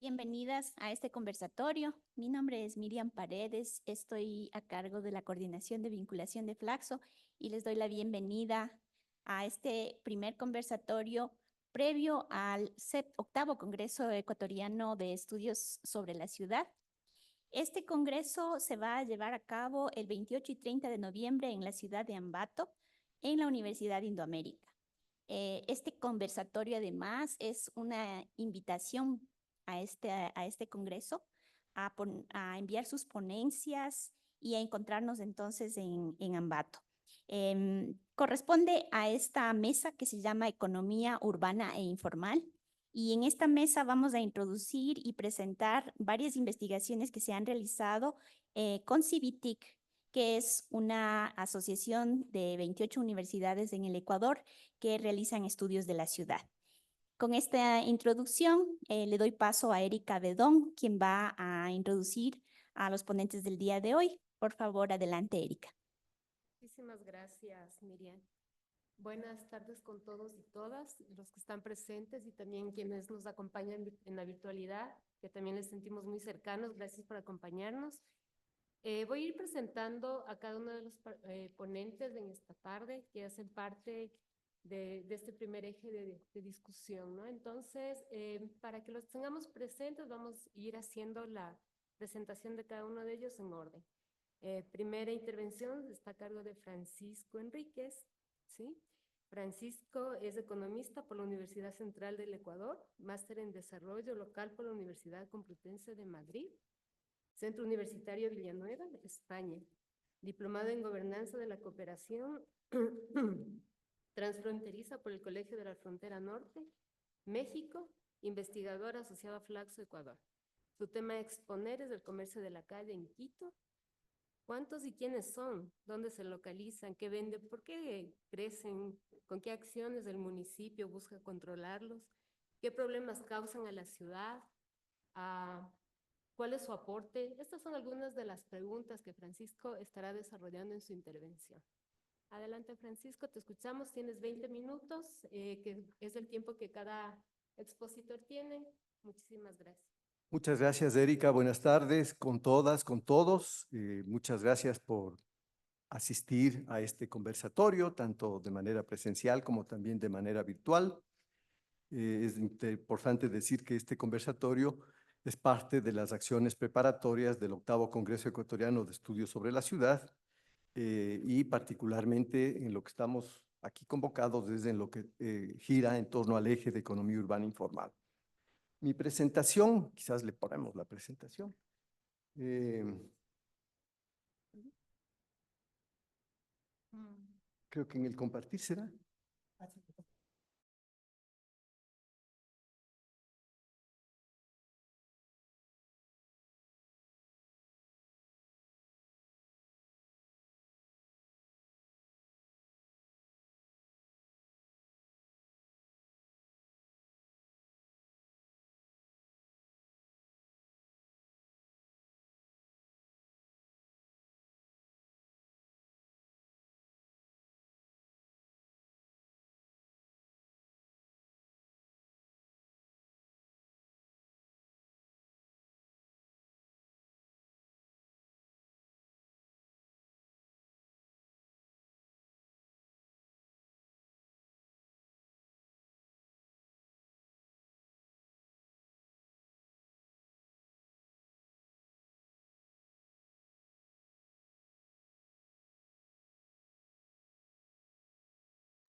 Bienvenidas a este conversatorio. Mi nombre es Miriam Paredes, estoy a cargo de la coordinación de vinculación de Flaxo y les doy la bienvenida a este primer conversatorio previo al octavo Congreso Ecuatoriano de Estudios sobre la Ciudad. Este congreso se va a llevar a cabo el 28 y 30 de noviembre en la ciudad de Ambato, en la Universidad Indoamérica. Este conversatorio además es una invitación a este congreso a enviar sus ponencias y a encontrarnos entonces en Ambato. Corresponde a esta mesa que se llama Economía Urbana e Informal. Y en esta mesa vamos a introducir y presentar varias investigaciones que se han realizado con Civitic, que es una asociación de 28 universidades en el Ecuador que realizan estudios de la ciudad. Con esta introducción, le doy paso a Erika Bedón, quien va a introducir a los ponentes del día de hoy. Por favor, adelante, Erika. Muchísimas gracias, Miriam. Buenas tardes con todos y todas, los que están presentes y también quienes nos acompañan en la virtualidad, que también les sentimos muy cercanos. Gracias por acompañarnos. Voy a ir presentando a cada uno de los ponentes en esta tarde que hacen parte de este primer eje de discusión, ¿no? Entonces, para que los tengamos presentes, vamos a ir haciendo la presentación de cada uno de ellos en orden. Primera intervención está a cargo de Francisco Enríquez, ¿sí? Francisco es economista por la Universidad Central del Ecuador, máster en Desarrollo Local por la Universidad Complutense de Madrid, Centro Universitario Villanueva, España, diplomado en Gobernanza de la Cooperación Transfronteriza por el Colegio de la Frontera Norte, México, investigador asociado a Flaxo, Ecuador. Su tema a exponer es el comercio de la calle en Quito. ¿Cuántos y quiénes son? ¿Dónde se localizan? ¿Qué venden? ¿Por qué crecen? ¿Con qué acciones el municipio busca controlarlos? ¿Qué problemas causan a la ciudad? ¿Cuál es su aporte? Estas son algunas de las preguntas que Francisco estará desarrollando en su intervención. Adelante, Francisco, te escuchamos. Tienes 20 minutos, que es el tiempo que cada expositor tiene. Muchísimas gracias. Muchas gracias, Erika. Buenas tardes con todas, con todos. Muchas gracias por asistir a este conversatorio, tanto de manera presencial como también de manera virtual. Es importante decir que este conversatorio es parte de las acciones preparatorias del octavo Congreso Ecuatoriano de Estudios sobre la Ciudad y particularmente en lo que estamos aquí convocados es en lo que gira en torno al eje de economía urbana informal. Mi presentación, quizás le ponemos la presentación. Creo que en el compartir será.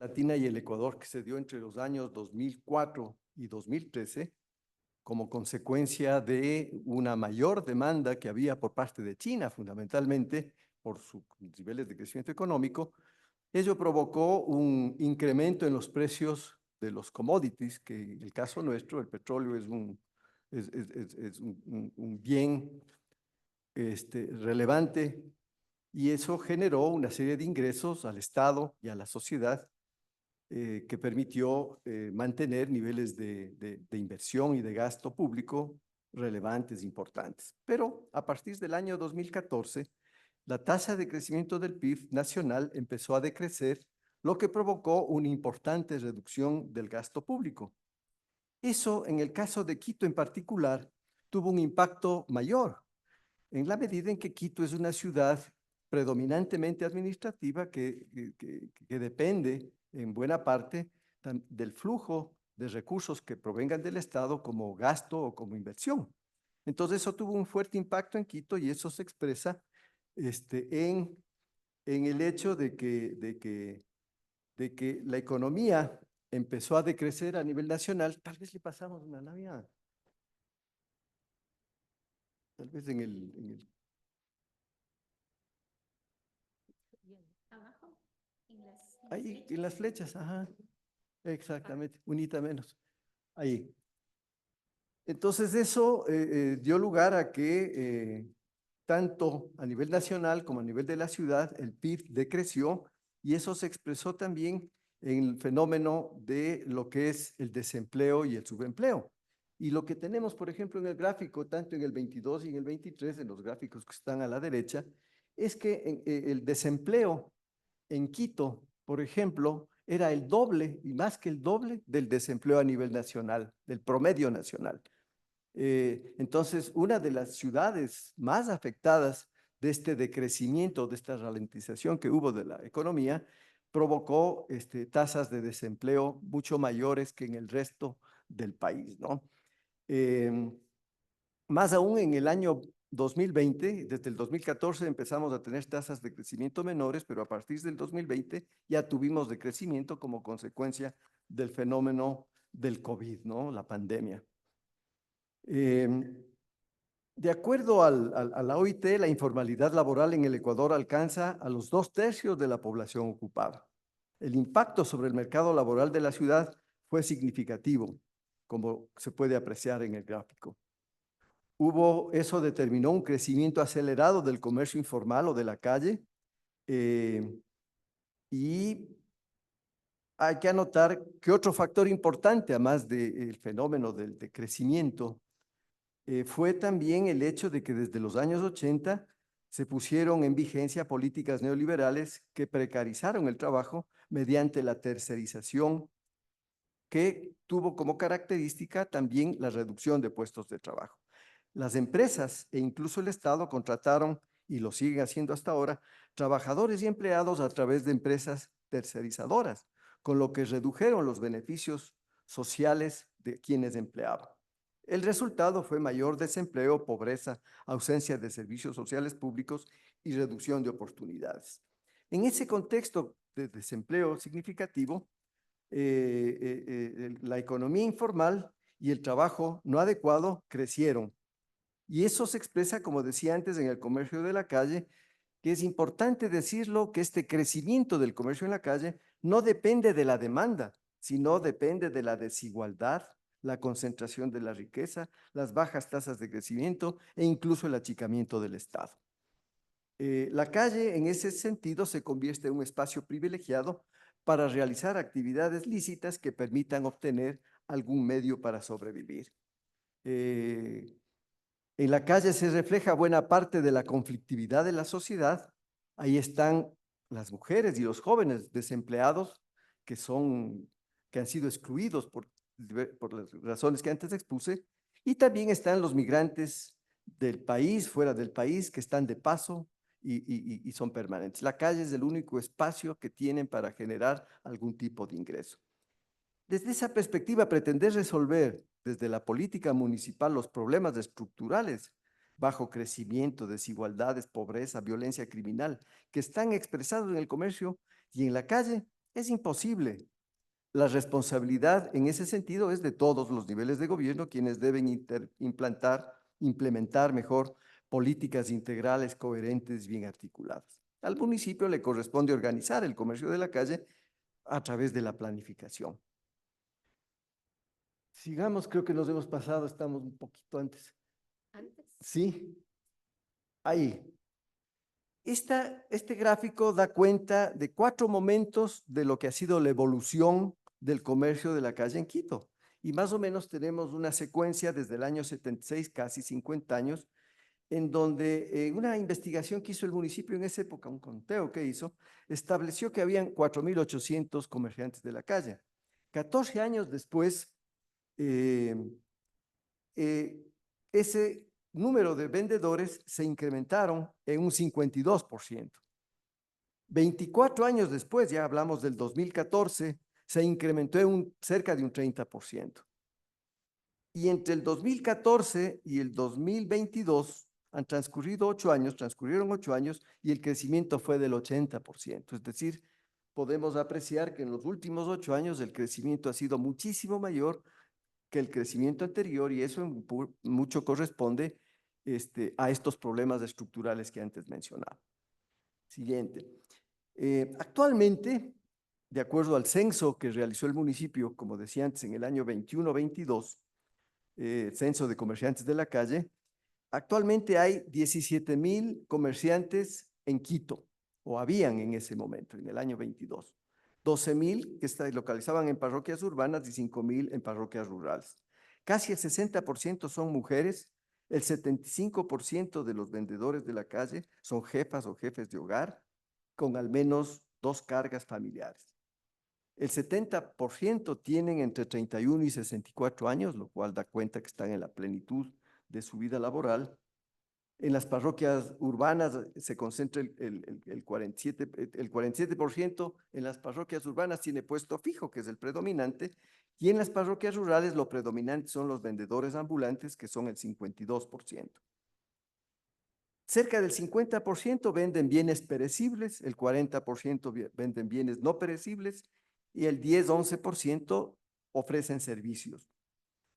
Latina y el Ecuador, que se dio entre los años 2004 y 2013, como consecuencia de una mayor demanda que había por parte de China, fundamentalmente por sus niveles de crecimiento económico. Ello provocó un incremento en los precios de los commodities, que en el caso nuestro, el petróleo es un bien relevante, y eso generó una serie de ingresos al Estado y a la sociedad que permitió mantener niveles de inversión y de gasto público relevantes, importantes. Pero a partir del año 2014, la tasa de crecimiento del PIB nacional empezó a decrecer, lo que provocó una importante reducción del gasto público. Eso, en el caso de Quito en particular, tuvo un impacto mayor, en la medida en que Quito es una ciudad predominantemente administrativa que depende en buena parte del flujo de recursos que provengan del Estado como gasto o como inversión. Entonces eso tuvo un fuerte impacto en Quito y eso se expresa en el hecho de que la economía empezó a decrecer a nivel nacional. Tal vez le pasamos una Navidad. Tal vez Bien. Abajo, en las ahí, en las flechas. flechas, ajá, exactamente, unita menos, ahí. Entonces eso dio lugar a que tanto a nivel nacional como a nivel de la ciudad el PIB decreció y eso se expresó también en el fenómeno de lo que es el desempleo y el subempleo. Y lo que tenemos, por ejemplo, en el gráfico, tanto en el 22 y en el 23, en los gráficos que están a la derecha, es que el desempleo en Quito, por ejemplo, era el doble y más que el doble del desempleo a nivel nacional, del promedio nacional. Entonces, una de las ciudades más afectadas de este decrecimiento, de esta ralentización que hubo de la economía, provocó tasas de desempleo mucho mayores que en el resto del país, ¿no? Eh, Más aún en el año 2020, desde el 2014 empezamos a tener tasas de crecimiento menores, pero a partir del 2020 ya tuvimos decrecimiento como consecuencia del fenómeno del COVID, ¿no? La pandemia. De acuerdo a la OIT, la informalidad laboral en el Ecuador alcanza a los 2/3 de la población ocupada. El impacto sobre el mercado laboral de la ciudad fue significativo, como se puede apreciar en el gráfico. Eso determinó un crecimiento acelerado del comercio informal o de la calle, y hay que anotar que otro factor importante, además del fenómeno del decrecimiento, fue también el hecho de que desde los años 80 se pusieron en vigencia políticas neoliberales que precarizaron el trabajo mediante la tercerización, que tuvo como característica también la reducción de puestos de trabajo. Las empresas e incluso el Estado contrataron, y lo siguen haciendo hasta ahora, trabajadores y empleados a través de empresas tercerizadoras, con lo que redujeron los beneficios sociales de quienes empleaban. El resultado fue mayor desempleo, pobreza, ausencia de servicios sociales públicos y reducción de oportunidades. En ese contexto de desempleo significativo, la economía informal y el trabajo no adecuado crecieron. Y eso se expresa, como decía antes, en el comercio de la calle, que es importante decirlo, que este crecimiento del comercio en la calle no depende de la demanda, sino depende de la desigualdad, la concentración de la riqueza, las bajas tasas de crecimiento e incluso el achicamiento del Estado. La calle, en ese sentido, se convierte en un espacio privilegiado para realizar actividades lícitas que permitan obtener algún medio para sobrevivir. En la calle se refleja buena parte de la conflictividad de la sociedad. Ahí están las mujeres y los jóvenes desempleados que han sido excluidos por las razones que antes expuse, y también están los migrantes del país, fuera del país, que están de paso y son permanentes. La calle es el único espacio que tienen para generar algún tipo de ingreso. Desde esa perspectiva, pretender resolver desde la política municipal los problemas estructurales, bajo crecimiento, desigualdades, pobreza, violencia criminal, que están expresados en el comercio y en la calle, es imposible. La responsabilidad en ese sentido es de todos los niveles de gobierno, quienes deben implementar mejor políticas integrales, coherentes, bien articuladas. Al municipio le corresponde organizar el comercio de la calle a través de la planificación. Sigamos, creo que nos hemos pasado, estamos un poquito antes. Antes. Sí, ahí. Este gráfico da cuenta de 4 momentos de lo que ha sido la evolución del comercio de la calle en Quito. Y más o menos tenemos una secuencia desde el año 76, casi 50 años, en donde una investigación que hizo el municipio en esa época, un conteo que hizo, estableció que habían 4.800 comerciantes de la calle. 14 años después, eh, ese número de vendedores se incrementaron en un 52%. 24 años después, ya hablamos del 2014, se incrementó en cerca de un 30%. Y entre el 2014 y el 2022 transcurrieron 8 años y el crecimiento fue del 80%. Es decir, podemos apreciar que en los últimos 8 años el crecimiento ha sido muchísimo mayor que el crecimiento anterior y eso mucho corresponde a estos problemas estructurales que antes mencionaba. Siguiente. Actualmente, de acuerdo al censo que realizó el municipio, como decía antes, en el año 21-22, censo de comerciantes de la calle, actualmente hay 17,000 comerciantes en Quito, o habían en ese momento, en el año 22. 12,000 que se localizaban en parroquias urbanas y 5,000 en parroquias rurales. Casi el 60% son mujeres, el 75% de los vendedores de la calle son jefas o jefes de hogar con al menos 2 cargas familiares. El 70% tienen entre 31 y 64 años, lo cual da cuenta que están en la plenitud de su vida laboral. En las parroquias urbanas se concentra el 47%, en las parroquias urbanas tiene puesto fijo, que es el predominante, y en las parroquias rurales lo predominante son los vendedores ambulantes, que son el 52%. Cerca del 50% venden bienes perecibles, el 40% venden bienes no perecibles y el 10-11% ofrecen servicios.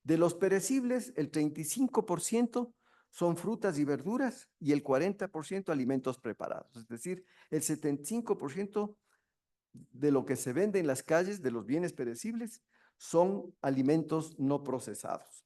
De los perecibles, el 35% son frutas y verduras y el 40% alimentos preparados. Es decir, el 75% de lo que se vende en las calles, de los bienes perecibles, son alimentos no procesados.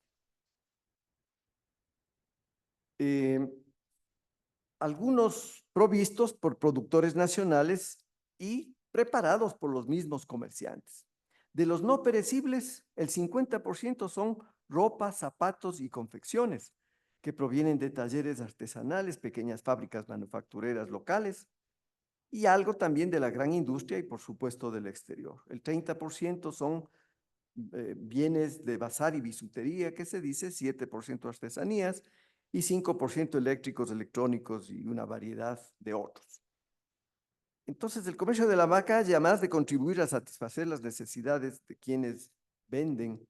Algunos provistos por productores nacionales y preparados por los mismos comerciantes. De los no perecibles, el 50% son ropa, zapatos y confecciones, que provienen de talleres artesanales, pequeñas fábricas manufactureras locales, y algo también de la gran industria y por supuesto del exterior. El 30% son bienes de bazar y bisutería, que se dice, 7% artesanías, y 5% eléctricos, electrónicos y una variedad de otros. Entonces, el comercio de la calle, además de contribuir a satisfacer las necesidades de quienes venden,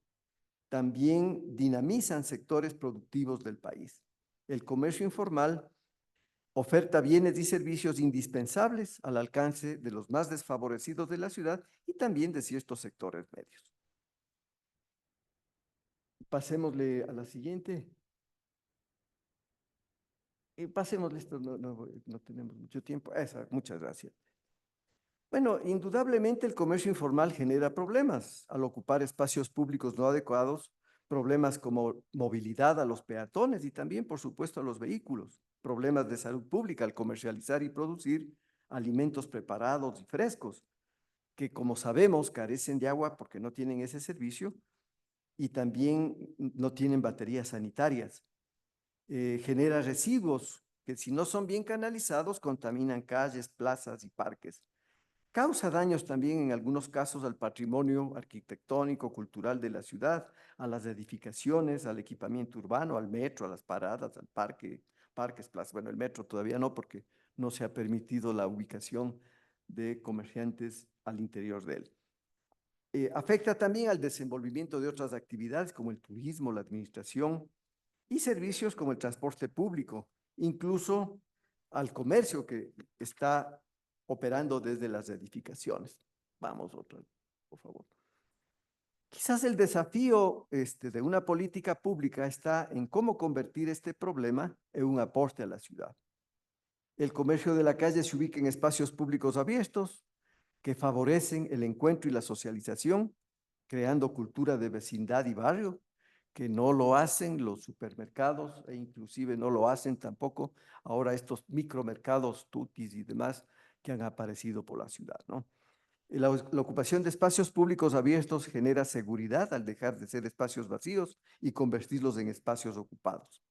también dinamizan sectores productivos del país. El comercio informal oferta bienes y servicios indispensables al alcance de los más desfavorecidos de la ciudad y también de ciertos sectores medios. Pasémosle a la siguiente. Pasémosle esto, no tenemos mucho tiempo. Muchas gracias. Bueno, indudablemente el comercio informal genera problemas al ocupar espacios públicos no adecuados, problemas como movilidad a los peatones y también, por supuesto, a los vehículos, problemas de salud pública al comercializar y producir alimentos preparados y frescos, que como sabemos carecen de agua porque no tienen ese servicio y también no tienen baterías sanitarias. Genera residuos que si no son bien canalizados contaminan calles, plazas y parques. Causa daños también en algunos casos al patrimonio arquitectónico, cultural de la ciudad, a las edificaciones, al equipamiento urbano, al metro, a las paradas, al parques, plazas. Bueno, el metro todavía no porque no se ha permitido la ubicación de comerciantes al interior de él. Afecta también al desenvolvimiento de otras actividades como el turismo, la administración y servicios como el transporte público, incluso al comercio que está operando desde las edificaciones. Vamos otra, por favor. Quizás el desafío de una política pública está en cómo convertir este problema en un aporte a la ciudad. El comercio de la calle se ubica en espacios públicos abiertos que favorecen el encuentro y la socialización, creando cultura de vecindad y barrio, que no lo hacen los supermercados e inclusive no lo hacen tampoco ahora estos micromercados, tutis y demás que han aparecido por la ciudad, ¿no? La ocupación de espacios públicos abiertos genera seguridad al dejar de ser espacios vacíos y convertirlos en espacios ocupados.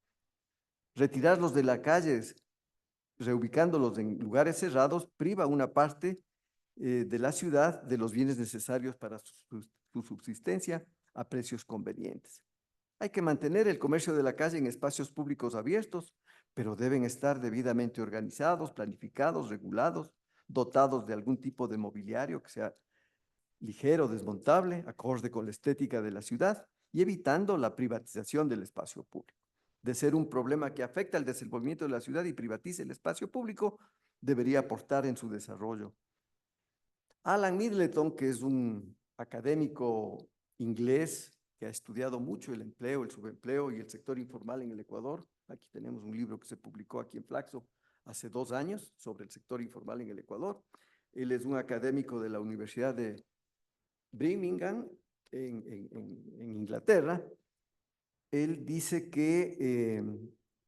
Retirarlos de la calle, reubicándolos en lugares cerrados, priva una parte de la ciudad de los bienes necesarios para su subsistencia a precios convenientes. Hay que mantener el comercio de la calle en espacios públicos abiertos, pero deben estar debidamente organizados, planificados, regulados, dotados de algún tipo de mobiliario que sea ligero, desmontable, acorde con la estética de la ciudad y evitando la privatización del espacio público. De ser un problema que afecta al desenvolvimiento de la ciudad y privatice el espacio público, debería aportar en su desarrollo. Alan Middleton, que es un académico inglés que ha estudiado mucho el empleo, el subempleo y el sector informal en el Ecuador. Aquí tenemos un libro que se publicó aquí en Flaxo hace 2 años sobre el sector informal en el Ecuador. Él es un académico de la Universidad de Birmingham en Inglaterra. Él dice que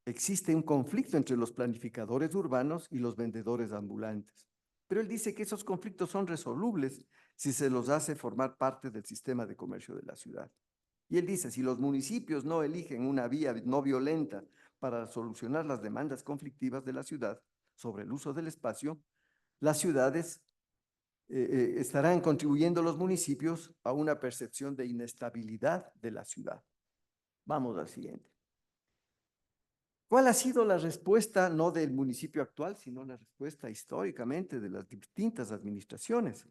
existe un conflicto entre los planificadores urbanos y los vendedores ambulantes. Pero él dice que esos conflictos son resolubles si se los hace formar parte del sistema de comercio de la ciudad. Y él dice, si los municipios no eligen una vía no violenta para solucionar las demandas conflictivas de la ciudad sobre el uso del espacio, las ciudades estarán contribuyendo los municipios a una percepción de inestabilidad de la ciudad. Vamos al siguiente. ¿Cuál ha sido la respuesta, no del municipio actual, sino la respuesta históricamente de las distintas administraciones?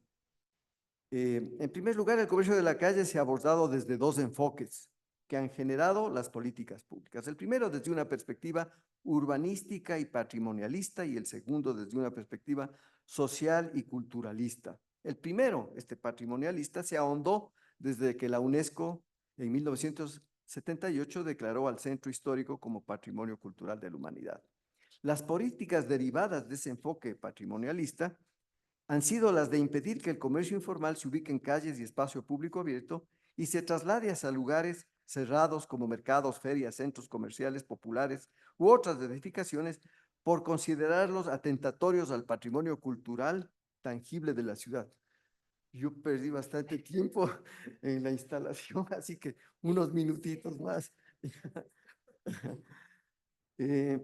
En primer lugar, el comercio de la calle se ha abordado desde 2 enfoques que han generado las políticas públicas. El primero desde una perspectiva urbanística y patrimonialista y el segundo desde una perspectiva social y culturalista. El primero, este patrimonialista, se ahondó desde que la UNESCO en 1978 declaró al centro histórico como Patrimonio Cultural de la Humanidad. Las políticas derivadas de ese enfoque patrimonialista han sido las de impedir que el comercio informal se ubique en calles y espacio público abierto y se traslade hacia lugares cerrados como mercados, ferias, centros comerciales populares u otras edificaciones por considerarlos atentatorios al patrimonio cultural tangible de la ciudad. Yo perdí bastante tiempo en la instalación, así que unos minutitos más. Eh,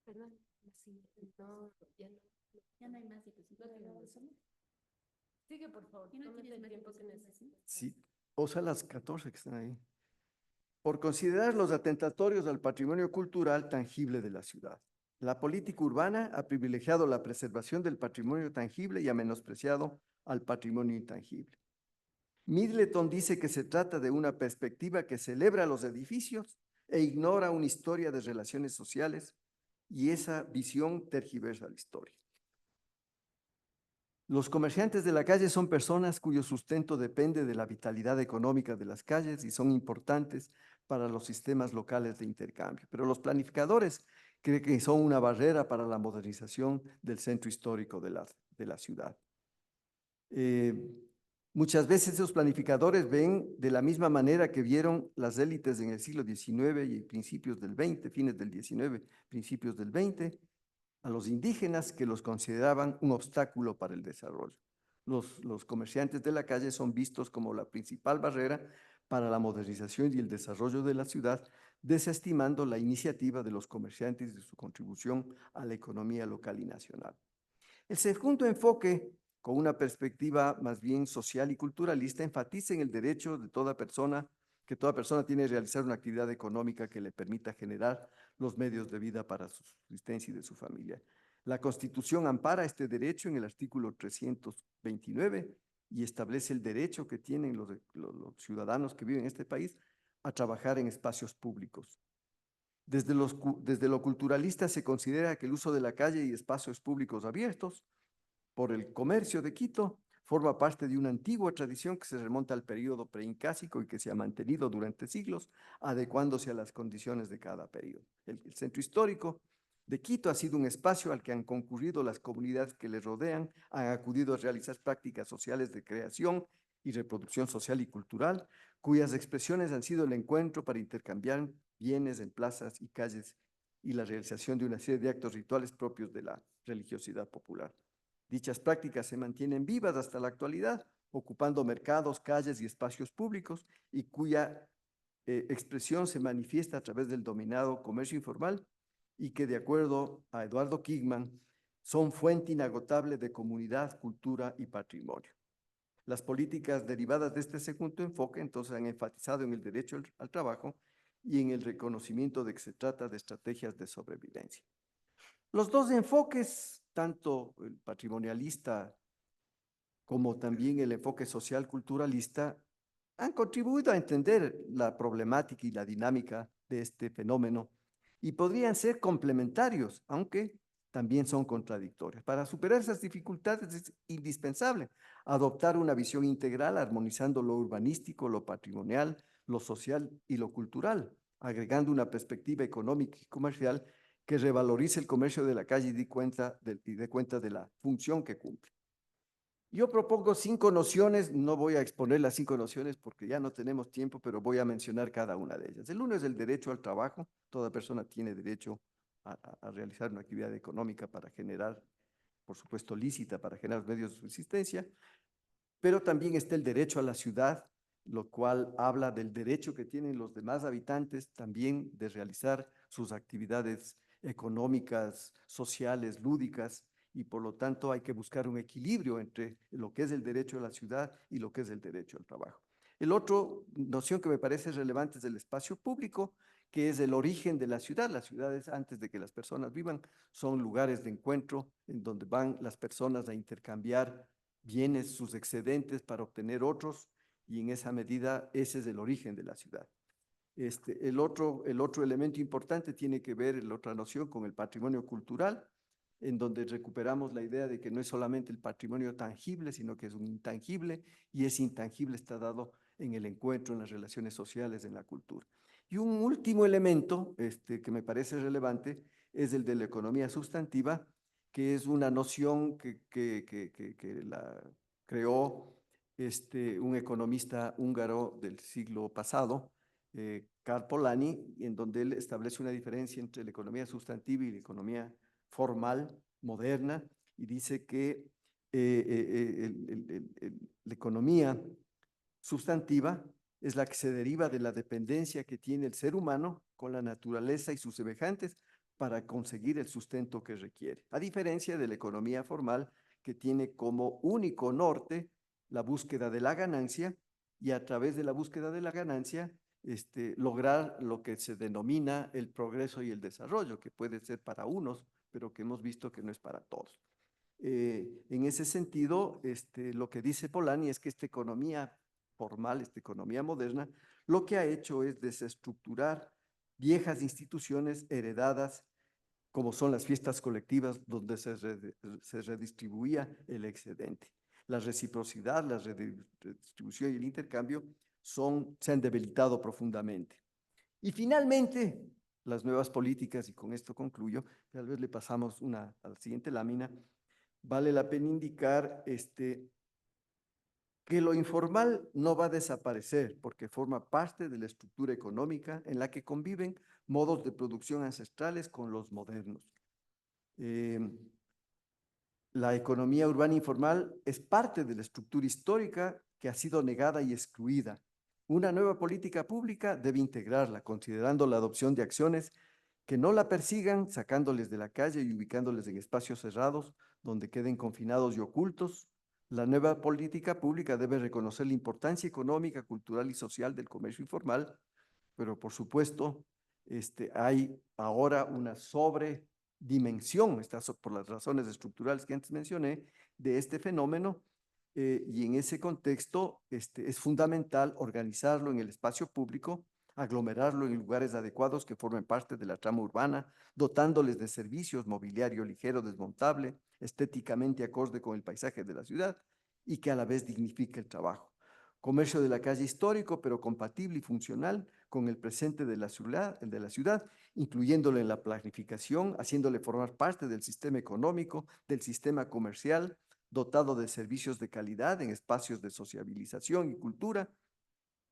Perdón, sí, no, ya no. Ya no hay más diapositivas. Sigue, por favor, ¿Ya no tómate tienes el más tiempo que diapositivas? necesites. sí, o sea, las 14 que están ahí. Por considerarlos atentatorios al patrimonio cultural tangible de la ciudad. La política urbana ha privilegiado la preservación del patrimonio tangible y ha menospreciado al patrimonio intangible. Middleton dice que se trata de una perspectiva que celebra los edificios e ignora una historia de relaciones sociales y esa visión tergiversa la historia. Los comerciantes de la calle son personas cuyo sustento depende de la vitalidad económica de las calles y son importantes para los sistemas locales de intercambio, pero los planificadores creen que son una barrera para la modernización del centro histórico de la ciudad. Muchas veces esos planificadores ven de la misma manera que vieron las élites en el siglo XIX y principios del XX, fines del XIX, principios del XX, a los indígenas que los consideraban un obstáculo para el desarrollo. Los comerciantes de la calle son vistos como la principal barrera para la modernización y el desarrollo de la ciudad, desestimando la iniciativa de los comerciantes y su contribución a la economía local y nacional. El segundo enfoque, con una perspectiva más bien social y culturalista, enfatiza en el derecho de toda persona, que toda persona tiene que realizar una actividad económica que le permita generar los medios de vida para su subsistencia y de su familia. La Constitución ampara este derecho en el artículo 329 y establece el derecho que tienen los ciudadanos que viven en este país a trabajar en espacios públicos. Desde lo culturalista se considera que el uso de la calle y espacios públicos abiertos por el comercio de Quito forma parte de una antigua tradición que se remonta al periodo preincásico y que se ha mantenido durante siglos, adecuándose a las condiciones de cada periodo. El centro histórico de Quito ha sido un espacio al que han concurrido las comunidades que le rodean, han acudido a realizar prácticas sociales de creación y reproducción social y cultural, cuyas expresiones han sido el encuentro para intercambiar bienes en plazas y calles y la realización de una serie de actos rituales propios de la religiosidad popular. Dichas prácticas se mantienen vivas hasta la actualidad, ocupando mercados, calles y espacios públicos y cuya expresión se manifiesta a través del dominado comercio informal y que, de acuerdo a Eduardo Kingman, son fuente inagotable de comunidad, cultura y patrimonio. Las políticas derivadas de este segundo enfoque entonces han enfatizado en el derecho al trabajo y en el reconocimiento de que se trata de estrategias de sobrevivencia. Los dos enfoques, tanto el patrimonialista como también el enfoque social culturalista, han contribuido a entender la problemática y la dinámica de este fenómeno y podrían ser complementarios, aunque también son contradictorios. Para superar esas dificultades es indispensable adoptar una visión integral, armonizando lo urbanístico, lo patrimonial, lo social y lo cultural, agregando una perspectiva económica y comercial que revalorice el comercio de la calle y dé cuenta de la función que cumple. Yo propongo 5 nociones, no voy a exponer las 5 nociones porque ya no tenemos tiempo, pero voy a mencionar cada una de ellas. El uno es el derecho al trabajo. Toda persona tiene derecho a realizar una actividad económica para generar, por supuesto, lícita, para generar medios de subsistencia, pero también está el derecho a la ciudad, lo cual habla del derecho que tienen los demás habitantes también de realizar sus actividades económicas, sociales, lúdicas, y por lo tanto hay que buscar un equilibrio entre lo que es el derecho a la ciudad y lo que es el derecho al trabajo. El otro noción que me parece relevante es el espacio público, que es el origen de la ciudad. Las ciudades, antes de que las personas vivan, son lugares de encuentro en donde van las personas a intercambiar bienes, sus excedentes para obtener otros, y en esa medida ese es el origen de la ciudad. El otro elemento importante tiene que ver, la otra noción, con el patrimonio cultural, en donde recuperamos la idea de que no es solamente el patrimonio tangible, sino que es un intangible, y ese intangible está dado en el encuentro, en las relaciones sociales, en la cultura. Y un último elemento que me parece relevante es el de la economía sustantiva, que es una noción que la creó un economista húngaro del siglo pasado, Karl Polanyi, en donde él establece una diferencia entre la economía sustantiva y la economía formal, moderna, y dice que la economía sustantiva es la que se deriva de la dependencia que tiene el ser humano con la naturaleza y sus semejantes para conseguir el sustento que requiere, a diferencia de la economía formal, que tiene como único norte la búsqueda de la ganancia, y a través de la búsqueda de la ganancia lograr lo que se denomina el progreso y el desarrollo, que puede ser para unos, pero que hemos visto que no es para todos. En ese sentido, lo que dice Polanyi es que esta economía formal, esta economía moderna, lo que ha hecho es desestructurar viejas instituciones heredadas, como son las fiestas colectivas, donde se redistribuía el excedente. La reciprocidad, la redistribución y el intercambio se han debilitado profundamente. Y finalmente, las nuevas políticas, y con esto concluyo, tal vez le pasamos a la siguiente lámina, vale la pena indicar que lo informal no va a desaparecer porque forma parte de la estructura económica en la que conviven modos de producción ancestrales con los modernos. La economía urbana informal es parte de la estructura histórica que ha sido negada y excluida. Una nueva política pública debe integrarla, considerando la adopción de acciones que no la persigan, sacándoles de la calle y ubicándoles en espacios cerrados donde queden confinados y ocultos. La nueva política pública debe reconocer la importancia económica, cultural y social del comercio informal, pero por supuesto hay ahora una sobredimensión, por las razones estructurales que antes mencioné, de este fenómeno, y en ese contexto es fundamental organizarlo en el espacio público, aglomerarlo en lugares adecuados que formen parte de la trama urbana, dotándoles de servicios, mobiliario ligero, desmontable, estéticamente acorde con el paisaje de la ciudad y que a la vez dignifique el trabajo. Comercio de la calle histórico, pero compatible y funcional con el presente de la ciudad, incluyéndolo en la planificación, haciéndole formar parte del sistema económico, del sistema comercial, dotado de servicios de calidad en espacios de sociabilización y cultura,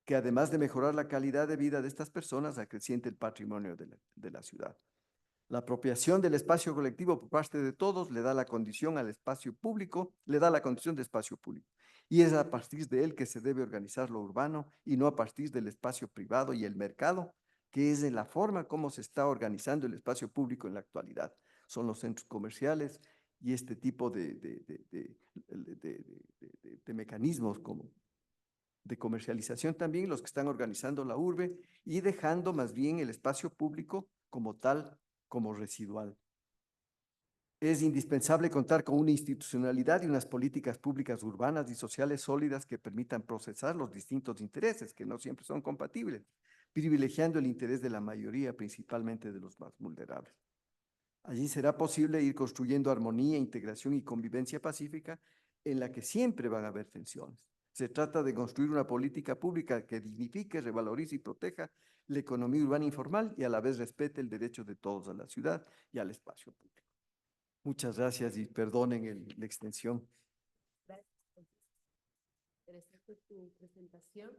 que además de mejorar la calidad de vida de estas personas, acreciente el patrimonio de la ciudad. La apropiación del espacio colectivo por parte de todos le da la condición al espacio público, le da la condición de espacio público. Y es a partir de él que se debe organizar lo urbano y no a partir del espacio privado y el mercado, que es en la forma como se está organizando el espacio público en la actualidad. Son los centros comerciales y este tipo de mecanismos como de comercialización también, los que están organizando la urbe y dejando más bien el espacio público como tal, como residual. Es indispensable contar con una institucionalidad y unas políticas públicas urbanas y sociales sólidas que permitan procesar los distintos intereses, que no siempre son compatibles, privilegiando el interés de la mayoría, principalmente de los más vulnerables. Allí será posible ir construyendo armonía, integración y convivencia pacífica en la que siempre van a haber tensiones. Se trata de construir una política pública que dignifique, revalorice y proteja la economía urbana informal y a la vez respete el derecho de todos a la ciudad y al espacio público. Muchas gracias y perdonen la extensión. Gracias. Interesante tu presentación.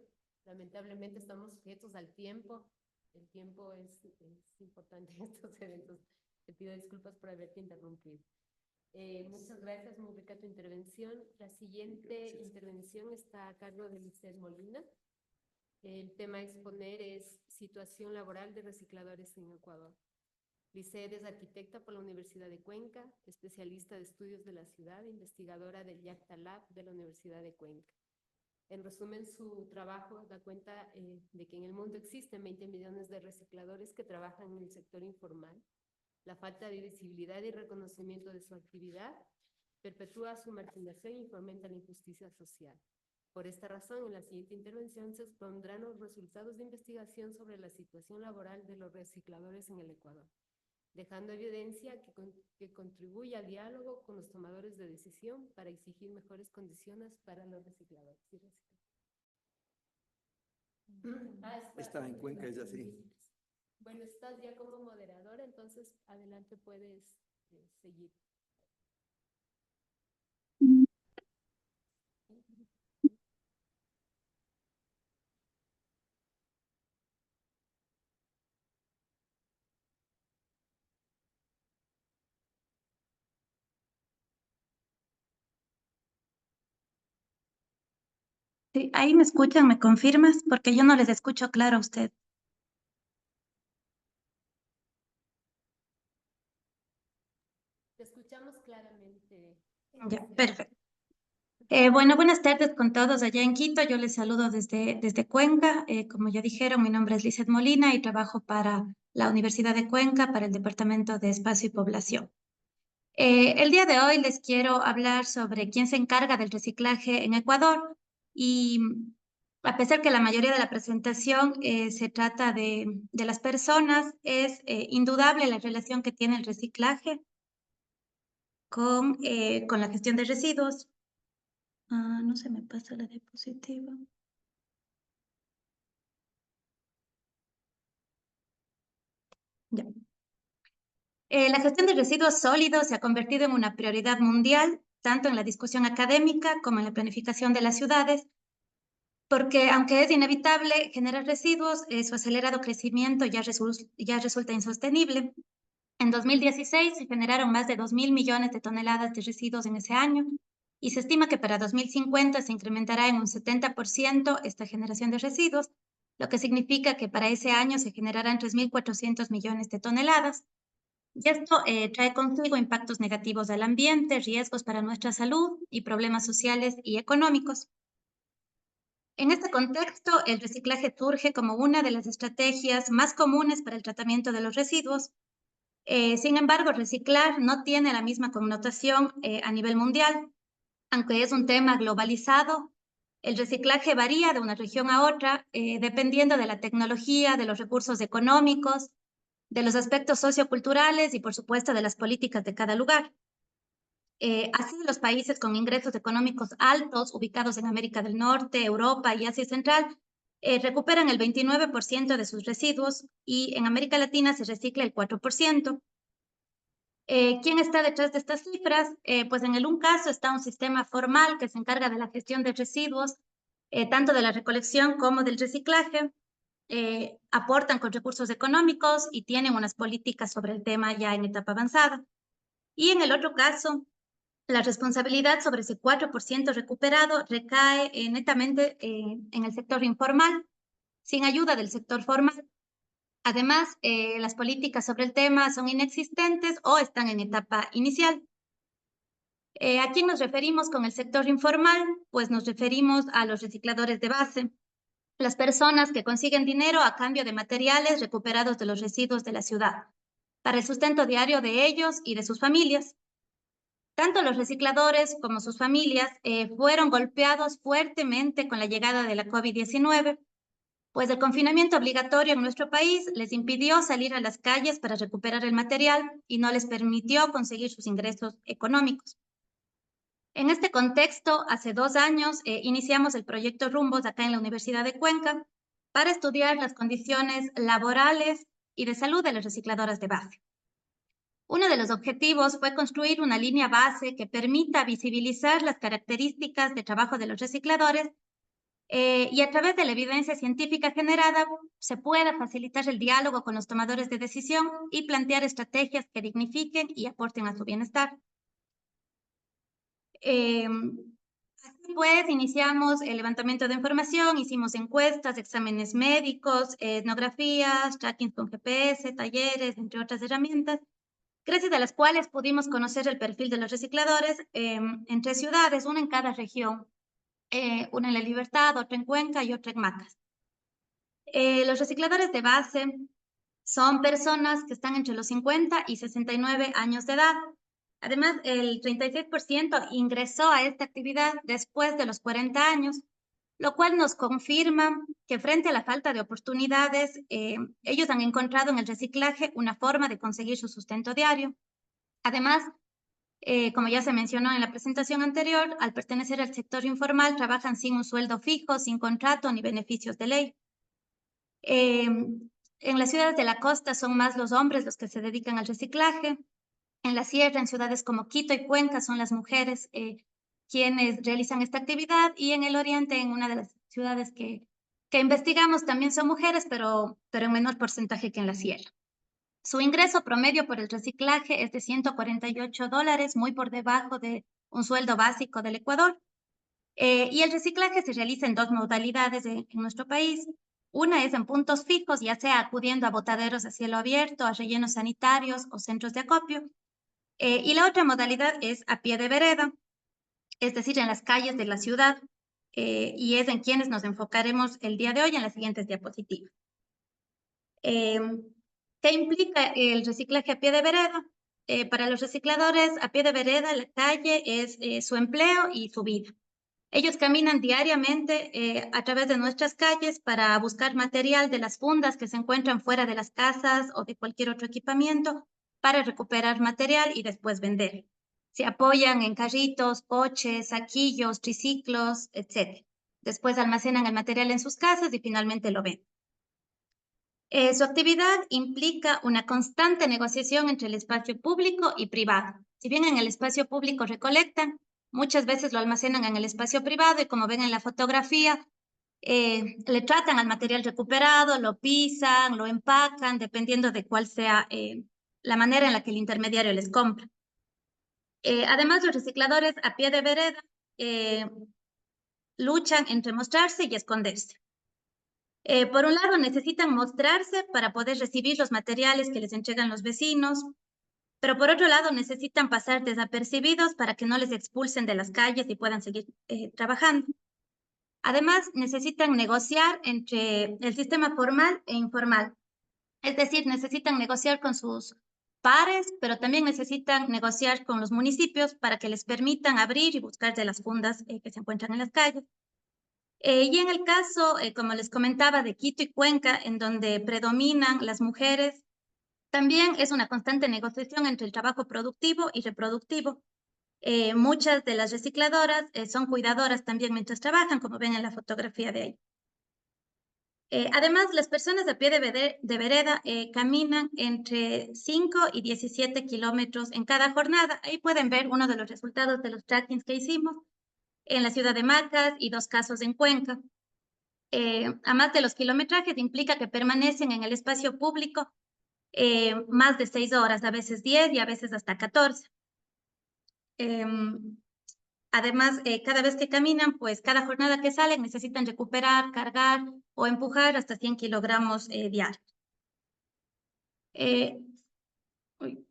Lamentablemente estamos sujetos al tiempo. El tiempo es importante en estos eventos. Te pido disculpas por haberte interrumpido. Muchas gracias, muy rica tu intervención. La siguiente intervención está a cargo de Lizeth Molina. El tema a exponer es situación laboral de recicladores en Ecuador. Lizeth es arquitecta por la Universidad de Cuenca, especialista de estudios de la ciudad, investigadora del YACTA Lab de la Universidad de Cuenca. En resumen, su trabajo da cuenta de que en el mundo existen 20 millones de recicladores que trabajan en el sector informal. La falta de visibilidad y reconocimiento de su actividad perpetúa su marginación y fomenta la injusticia social. Por esta razón, en la siguiente intervención se expondrán los resultados de investigación sobre la situación laboral de los recicladores en el Ecuador, dejando evidencia que contribuye al diálogo con los tomadores de decisión para exigir mejores condiciones para los recicladores. Está en Cuenca, ella sí. Bueno, estás ya como moderadora, entonces adelante puedes seguir. Sí, ahí me escuchan, ¿me confirmas? Porque yo no les escucho claro a usted. Te escuchamos claramente. Ya, perfecto. Bueno, buenas tardes con todos allá en Quito. Yo les saludo desde Cuenca. Como ya dijeron, mi nombre es Lizeth Molina y trabajo para la Universidad de Cuenca, para el Departamento de Espacio y Población. El día de hoy les quiero hablar sobre quién se encarga del reciclaje en Ecuador y a pesar que la mayoría de la presentación se trata de las personas, es indudable la relación que tiene el reciclaje con la gestión de residuos. No se me pasa la diapositiva. Ya. La gestión de residuos sólidos se ha convertido en una prioridad mundial, tanto en la discusión académica como en la planificación de las ciudades, porque aunque es inevitable generar residuos, su acelerado crecimiento ya resulta insostenible. En 2016 se generaron más de 2.000 millones de toneladas de residuos en ese año y se estima que para 2050 se incrementará en un 70% esta generación de residuos, lo que significa que para ese año se generarán 3.400 millones de toneladas. Y esto trae consigo impactos negativos al ambiente, riesgos para nuestra salud y problemas sociales y económicos. En este contexto, el reciclaje surge como una de las estrategias más comunes para el tratamiento de los residuos. Sin embargo, reciclar no tiene la misma connotación a nivel mundial. Aunque es un tema globalizado, el reciclaje varía de una región a otra, dependiendo de la tecnología, de los recursos económicos, de los aspectos socioculturales y, por supuesto, de las políticas de cada lugar. Así, los países con ingresos económicos altos, ubicados en América del Norte, Europa y Asia Central, recuperan el 29% de sus residuos y en América Latina se recicla el 4%. ¿Quién está detrás de estas cifras? Pues en un caso está un sistema formal que se encarga de la gestión de residuos, tanto de la recolección como del reciclaje. Aportan con recursos económicos y tienen unas políticas sobre el tema ya en etapa avanzada. Y en el otro caso, la responsabilidad sobre ese 4% recuperado recae netamente en el sector informal, sin ayuda del sector formal. Además, las políticas sobre el tema son inexistentes o están en etapa inicial. ¿A quién nos referimos con el sector informal? Pues nos referimos a los recicladores de base, las personas que consiguen dinero a cambio de materiales recuperados de los residuos de la ciudad, para el sustento diario de ellos y de sus familias. Tanto los recicladores como sus familias fueron golpeados fuertemente con la llegada de la COVID-19, pues el confinamiento obligatorio en nuestro país les impidió salir a las calles para recuperar el material y no les permitió conseguir sus ingresos económicos. En este contexto, hace 2 años iniciamos el proyecto Rumbos acá en la Universidad de Cuenca para estudiar las condiciones laborales y de salud de las recicladoras de base. Uno de los objetivos fue construir una línea base que permita visibilizar las características de trabajo de los recicladores y a través de la evidencia científica generada se pueda facilitar el diálogo con los tomadores de decisión y plantear estrategias que dignifiquen y aporten a su bienestar. Así pues, iniciamos el levantamiento de información, hicimos encuestas, exámenes médicos, etnografías, tracking con GPS, talleres, entre otras herramientas, gracias a las cuales pudimos conocer el perfil de los recicladores en 3 ciudades, una en cada región, una en La Libertad, otra en Cuenca y otra en Macas. Los recicladores de base son personas que están entre los 50 y 69 años de edad. Además, el 36% ingresó a esta actividad después de los 40 años, lo cual nos confirma que frente a la falta de oportunidades, ellos han encontrado en el reciclaje una forma de conseguir su sustento diario. Además, como ya se mencionó en la presentación anterior, al pertenecer al sector informal, trabajan sin un sueldo fijo, sin contrato ni beneficios de ley. En las ciudades de la costa son más los hombres los que se dedican al reciclaje. En la sierra, en ciudades como Quito y Cuenca, son las mujeres quienes realizan esta actividad, y en el oriente, en una de las ciudades que investigamos, también son mujeres, pero en menor porcentaje que en la sierra. Su ingreso promedio por el reciclaje es de $148, muy por debajo de un sueldo básico del Ecuador. Y el reciclaje se realiza en 2 modalidades en nuestro país. Una es en puntos fijos, ya sea acudiendo a botaderos a cielo abierto, a rellenos sanitarios o centros de acopio. Y la otra modalidad es a pie de vereda, es decir, en las calles de la ciudad, y es en quienes nos enfocaremos el día de hoy en las siguientes diapositivas. ¿Qué implica el reciclaje a pie de vereda? Para los recicladores, a pie de vereda, la calle es su empleo y su vida. Ellos caminan diariamente a través de nuestras calles para buscar material de las fundas que se encuentran fuera de las casas o de cualquier otro equipamiento para recuperar material y después vender. Se apoyan en carritos, coches, saquillos, triciclos, etc. Después almacenan el material en sus casas y finalmente lo venden. Su actividad implica una constante negociación entre el espacio público y privado. Si bien en el espacio público recolectan, muchas veces lo almacenan en el espacio privado y, como ven en la fotografía, le tratan al material recuperado, lo pisan, lo empacan, dependiendo de cuál sea la manera en la que el intermediario les compra. Además, los recicladores a pie de vereda luchan entre mostrarse y esconderse. Por un lado, necesitan mostrarse para poder recibir los materiales que les entregan los vecinos, pero por otro lado, necesitan pasar desapercibidos para que no les expulsen de las calles y puedan seguir trabajando. Además, necesitan negociar entre el sistema formal e informal. Es decir, necesitan negociar con sus pares, pero también necesitan negociar con los municipios para que les permitan abrir y buscar de las fundas que se encuentran en las calles. Y en el caso, como les comentaba, de Quito y Cuenca, en donde predominan las mujeres, también es una constante negociación entre el trabajo productivo y reproductivo. Muchas de las recicladoras son cuidadoras también mientras trabajan, como ven en la fotografía de ahí. Además, las personas a pie de vereda caminan entre 5 y 17 kilómetros en cada jornada. Ahí pueden ver uno de los resultados de los trackings que hicimos en la ciudad de Macas y 2 casos en Cuenca. A más de los kilometrajes, implica que permanecen en el espacio público más de 6 horas, a veces 10 y a veces hasta 14. Además, cada vez que caminan, pues cada jornada que salen necesitan recuperar, cargar o empujar hasta 100 kilogramos diarios. Uy.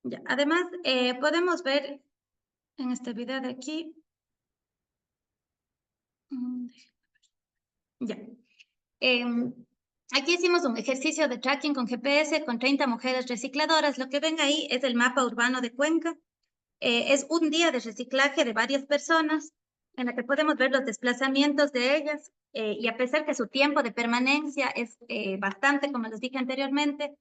Ya. Además, podemos ver en este video de aquí. Ya. Em, Aquí hicimos un ejercicio de tracking con GPS con 30 mujeres recicladoras. Lo que ven ahí es el mapa urbano de Cuenca. Es un día de reciclaje de varias personas en la que podemos ver los desplazamientos de ellas. Y a pesar que su tiempo de permanencia es bastante, como les dije anteriormente,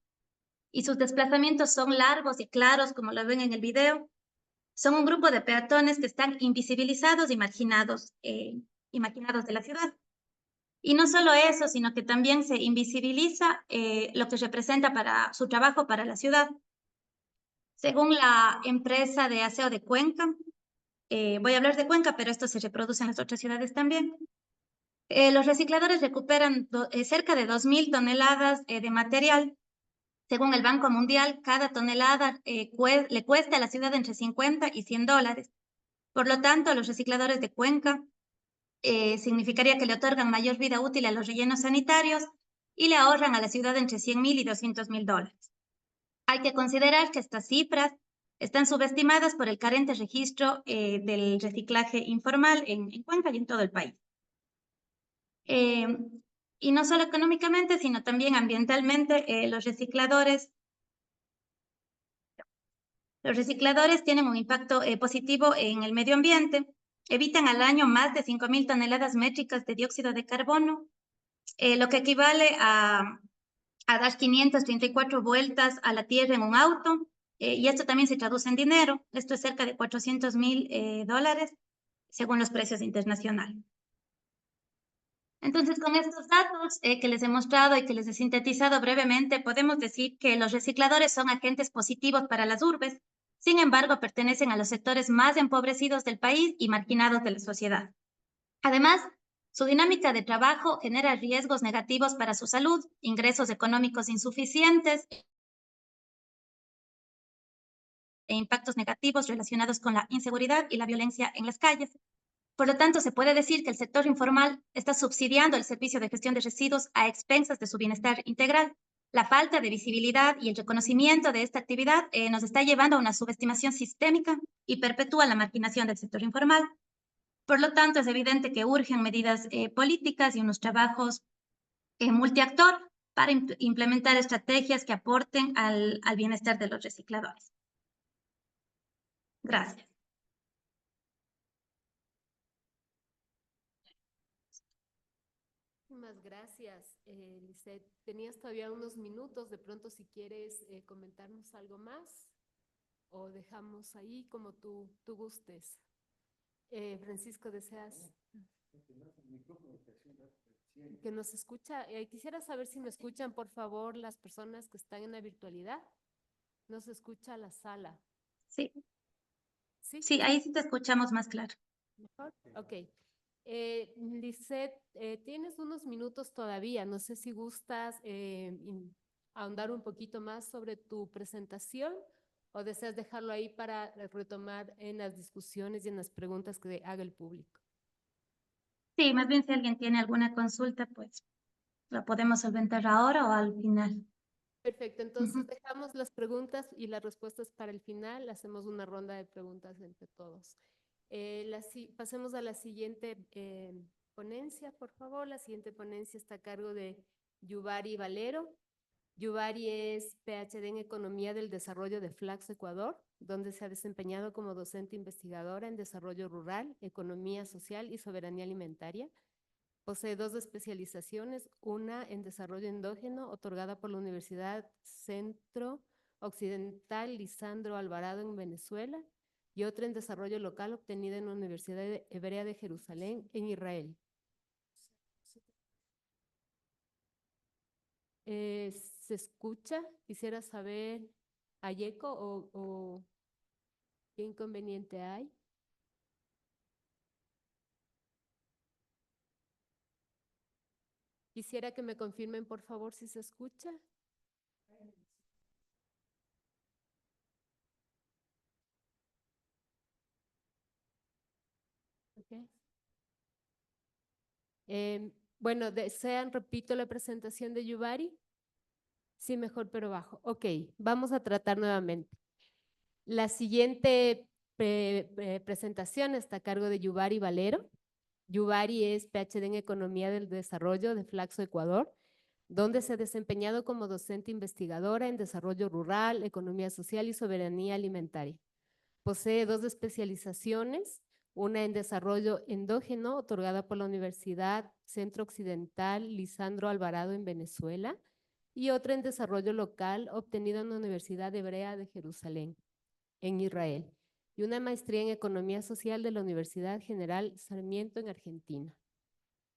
y sus desplazamientos son largos y claros, como lo ven en el video, son un grupo de peatones que están invisibilizados y marginados de la ciudad. Y no solo eso, sino que también se invisibiliza lo que representa para su trabajo para la ciudad. Según la empresa de aseo de Cuenca, voy a hablar de Cuenca, pero esto se reproduce en las otras ciudades también. Los recicladores recuperan cerca de 2.000 toneladas de material. Según el Banco Mundial, cada tonelada le cuesta a la ciudad entre 50 y $100. Por lo tanto, los recicladores de Cuenca significaría que le otorgan mayor vida útil a los rellenos sanitarios y le ahorran a la ciudad entre $100.000 y $200.000. Hay que considerar que estas cifras están subestimadas por el carente registro del reciclaje informal en Cuenca y en todo el país. Y no solo económicamente, sino también ambientalmente, los recicladores tienen un impacto positivo en el medio ambiente, evitan al año más de 5.000 toneladas métricas de dióxido de carbono, lo que equivale a dar 534 vueltas a la Tierra en un auto, y esto también se traduce en dinero. Esto es cerca de $400.000 según los precios internacionales. Entonces, con estos datos que les he mostrado y que les he sintetizado brevemente, podemos decir que los recicladores son agentes positivos para las urbes. Sin embargo, pertenecen a los sectores más empobrecidos del país y marginados de la sociedad. Además, su dinámica de trabajo genera riesgos negativos para su salud, ingresos económicos insuficientes e impactos negativos relacionados con la inseguridad y la violencia en las calles. Por lo tanto, se puede decir que el sector informal está subsidiando el servicio de gestión de residuos a expensas de su bienestar integral. La falta de visibilidad y el reconocimiento de esta actividad nos está llevando a una subestimación sistémica y perpetúa la marginación del sector informal. Por lo tanto, es evidente que urgen medidas políticas y unos trabajos multiactor para implementar estrategias que aporten al bienestar de los recicladores. Gracias. Muchísimas gracias, Lisette. Tenías todavía unos minutos, de pronto si quieres comentarnos algo más o dejamos ahí como tú gustes. Francisco, ¿deseas? Que nos escucha. Quisiera saber si me escuchan, por favor, las personas que están en la virtualidad. ¿Nos escucha la sala? Sí, Sí, sí, ahí sí te escuchamos más claro. mejor. Ok. Lisette, tienes unos minutos todavía. No sé si gustas ahondar un poquito más sobre tu presentación o deseas dejarlo ahí para retomar en las discusiones y en las preguntas que haga el público. Sí, más bien si alguien tiene alguna consulta, pues la podemos solventar ahora o al final. Perfecto, entonces Ujú. dejamos las preguntas y las respuestas para el final. Hacemos una ronda de preguntas entre todos. Pasemos a la siguiente ponencia, por favor. La siguiente ponencia está a cargo de Yubari Valero. Yubari es PhD en Economía del Desarrollo de Flaxo, Ecuador, donde se ha desempeñado como docente investigadora en Desarrollo Rural, Economía Social y Soberanía Alimentaria. Posee 2 especializaciones, una en Desarrollo Endógeno, otorgada por la Universidad Centro Occidental Lisandro Alvarado en Venezuela, y otra en Desarrollo Local, obtenida en la Universidad Hebrea de Jerusalén, en Israel. ¿Se escucha? Quisiera saber, ¿hay eco o qué inconveniente hay? Quisiera que me confirmen, por favor, si se escucha. Okay. Bueno, ¿desean, repito, la presentación de Yubari? Sí, mejor, pero bajo. Ok, vamos a tratar nuevamente. La siguiente presentación está a cargo de Yubari Valero. Yubari es PhD en Economía del Desarrollo de Flaxo, Ecuador, donde se ha desempeñado como docente investigadora en desarrollo rural, economía social y soberanía alimentaria. Posee 2 especializaciones, una en desarrollo endógeno, otorgada por la Universidad Centro Occidental Lisandro Alvarado en Venezuela, y otra en desarrollo local, obtenida en la Universidad Hebrea de Jerusalén, en Israel, y una maestría en Economía Social de la Universidad General Sarmiento en Argentina.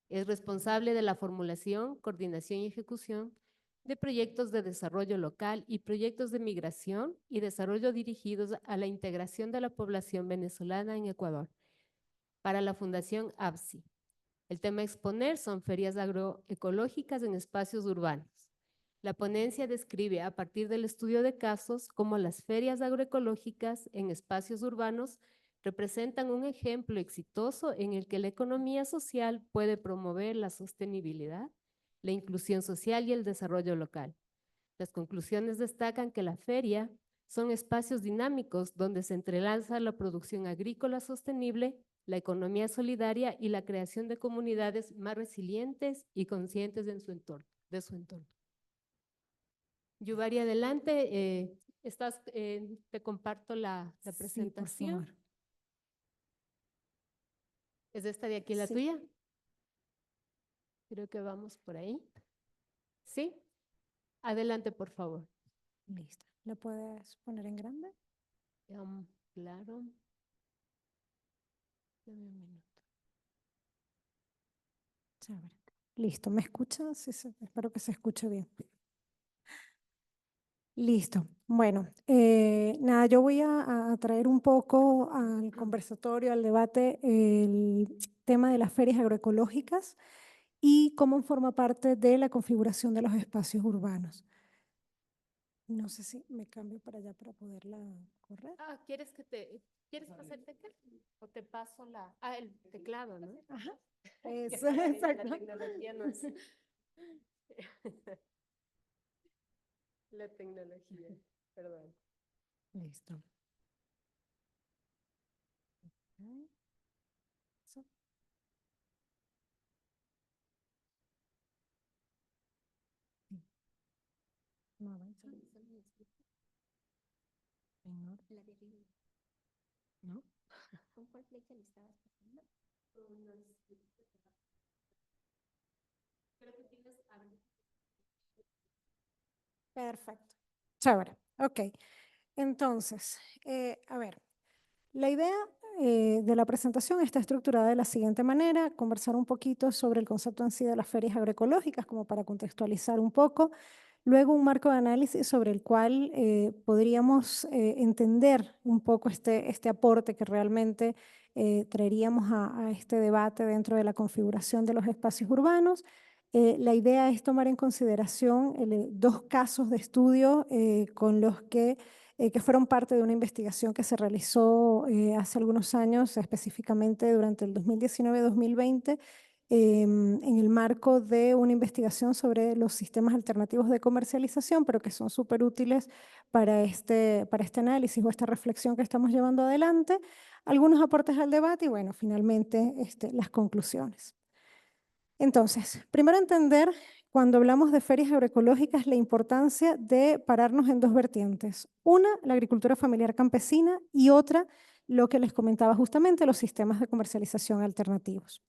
Es responsable de la formulación, coordinación y ejecución de proyectos de desarrollo local y proyectos de migración y desarrollo dirigidos a la integración de la población venezolana en Ecuador, para la Fundación ABSI. El tema a exponer son ferias agroecológicas en espacios urbanos. La ponencia describe a partir del estudio de casos cómo las ferias agroecológicas en espacios urbanos representan un ejemplo exitoso en el que la economía social puede promover la sostenibilidad, la inclusión social y el desarrollo local. Las conclusiones destacan que la feria son espacios dinámicos donde se entrelaza la producción agrícola sostenible, la economía solidaria y la creación de comunidades más resilientes y conscientes de su entorno. Yubari, adelante. Te comparto la presentación. Sí, por favor. ¿Es esta de aquí la Sí. tuya? Creo que vamos por ahí. ¿Sí? Adelante, por favor. Listo. ¿Lo puedes poner en grande? Claro. Dame un minuto. Chévere. Listo. ¿Me escuchas? Sí, espero que se escuche bien. Listo. Bueno, nada, yo voy a traer un poco al conversatorio, al debate, el tema de las ferias agroecológicas y cómo forma parte de la configuración de los espacios urbanos. No sé si me cambio para allá para poderla correr. ¿Quieres pasarte acá? ¿O te paso el teclado, ¿no? Ajá. Que Eso, para mí exacto. La tecnología no es... La tecnología, perdón. Listo. Ok. Eso. Sí. No avanza. Menor. La de arriba. ¿No? ¿Con cuál flecha le estabas pasando? Perfecto. Chévere. Ok. Entonces, a ver, la idea de la presentación está estructurada de la siguiente manera: conversar un poquito sobre el concepto en sí de las ferias agroecológicas, como para contextualizar un poco. Luego un marco de análisis sobre el cual podríamos entender un poco este aporte que realmente traeríamos a este debate dentro de la configuración de los espacios urbanos. La idea es tomar en consideración 2 casos de estudio con los que fueron parte de una investigación que se realizó hace algunos años, específicamente durante el 2019-2020, en el marco de una investigación sobre los sistemas alternativos de comercialización, pero que son súper útiles para este análisis o esta reflexión que estamos llevando adelante. Algunos aportes al debate y, bueno, finalmente las conclusiones. Entonces, primero entender, cuando hablamos de ferias agroecológicas, la importancia de pararnos en 2 vertientes. Una, la agricultura familiar campesina, y otra, lo que les comentaba justamente, los sistemas de comercialización alternativos.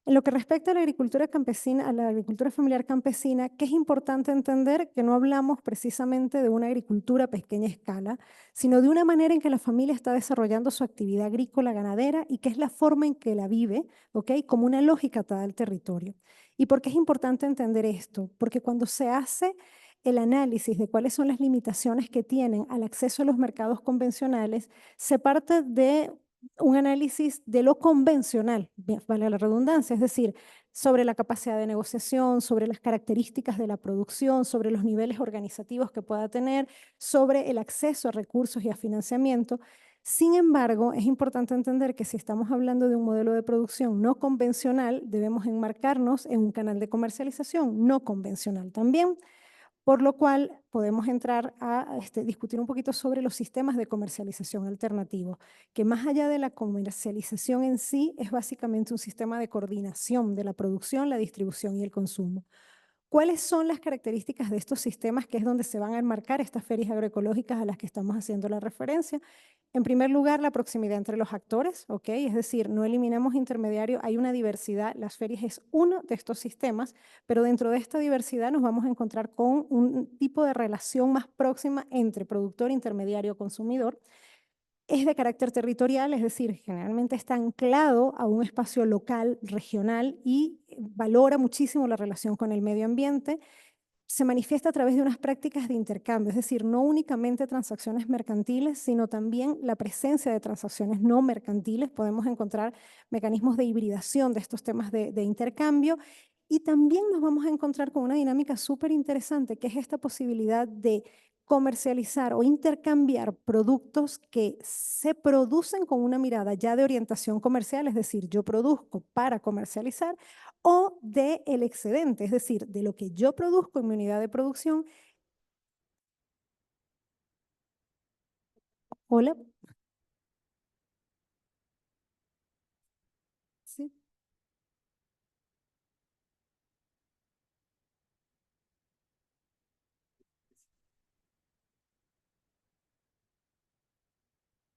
En lo que respecta a la agricultura campesina, a la agricultura familiar campesina, que es importante entender que no hablamos precisamente de una agricultura a pequeña escala, sino de una manera en que la familia está desarrollando su actividad agrícola ganadera y que es la forma en que la vive, ¿ok? Como una lógica atada al territorio. ¿Y por qué es importante entender esto? Porque cuando se hace el análisis de cuáles son las limitaciones que tienen al acceso a los mercados convencionales, se parte de un análisis de lo convencional, vale la redundancia, es decir, sobre la capacidad de negociación, sobre las características de la producción, sobre los niveles organizativos que pueda tener, sobre el acceso a recursos y a financiamiento. Sin embargo, es importante entender que si estamos hablando de un modelo de producción no convencional, debemos enmarcarnos en un canal de comercialización no convencional también. por lo cual podemos entrar a discutir un poquito sobre los sistemas de comercialización alternativos, que más allá de la comercialización en sí, es básicamente un sistema de coordinación de la producción, la distribución y el consumo. ¿Cuáles son las características de estos sistemas, que es donde se van a enmarcar estas ferias agroecológicas a las que estamos haciendo la referencia? En primer lugar, la proximidad entre los actores, ¿ok? Es decir, no eliminamos intermediarios, hay una diversidad, las ferias es uno de estos sistemas, pero dentro de esta diversidad nos vamos a encontrar con un tipo de relación más próxima entre productor, intermediario, consumidor. Es de carácter territorial, es decir, generalmente está anclado a un espacio local, regional, y valora muchísimo la relación con el medio ambiente. Se manifiesta a través de unas prácticas de intercambio, es decir, no únicamente transacciones mercantiles, sino también la presencia de transacciones no mercantiles. Podemos encontrar mecanismos de hibridación de estos temas de intercambio, y también nos vamos a encontrar con una dinámica súper interesante, que es esta posibilidad de comercializar o intercambiar productos que se producen con una mirada ya de orientación comercial, es decir, yo produzco para comercializar, o del excedente, es decir, de lo que yo produzco en mi unidad de producción. Hola. Sí.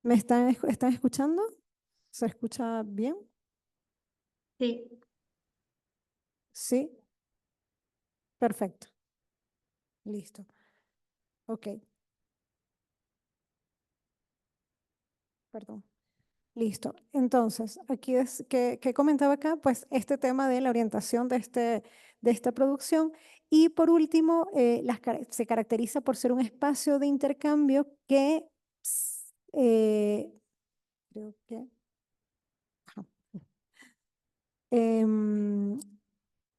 ¿Me están escuchando? ¿Se escucha bien? Sí. Sí. Perfecto. Listo. Ok. Perdón. Listo. Entonces, aquí es que comentaba acá, pues este tema de la orientación de esta producción. Y por último, se caracteriza por ser un espacio de intercambio que creo que ajá, em,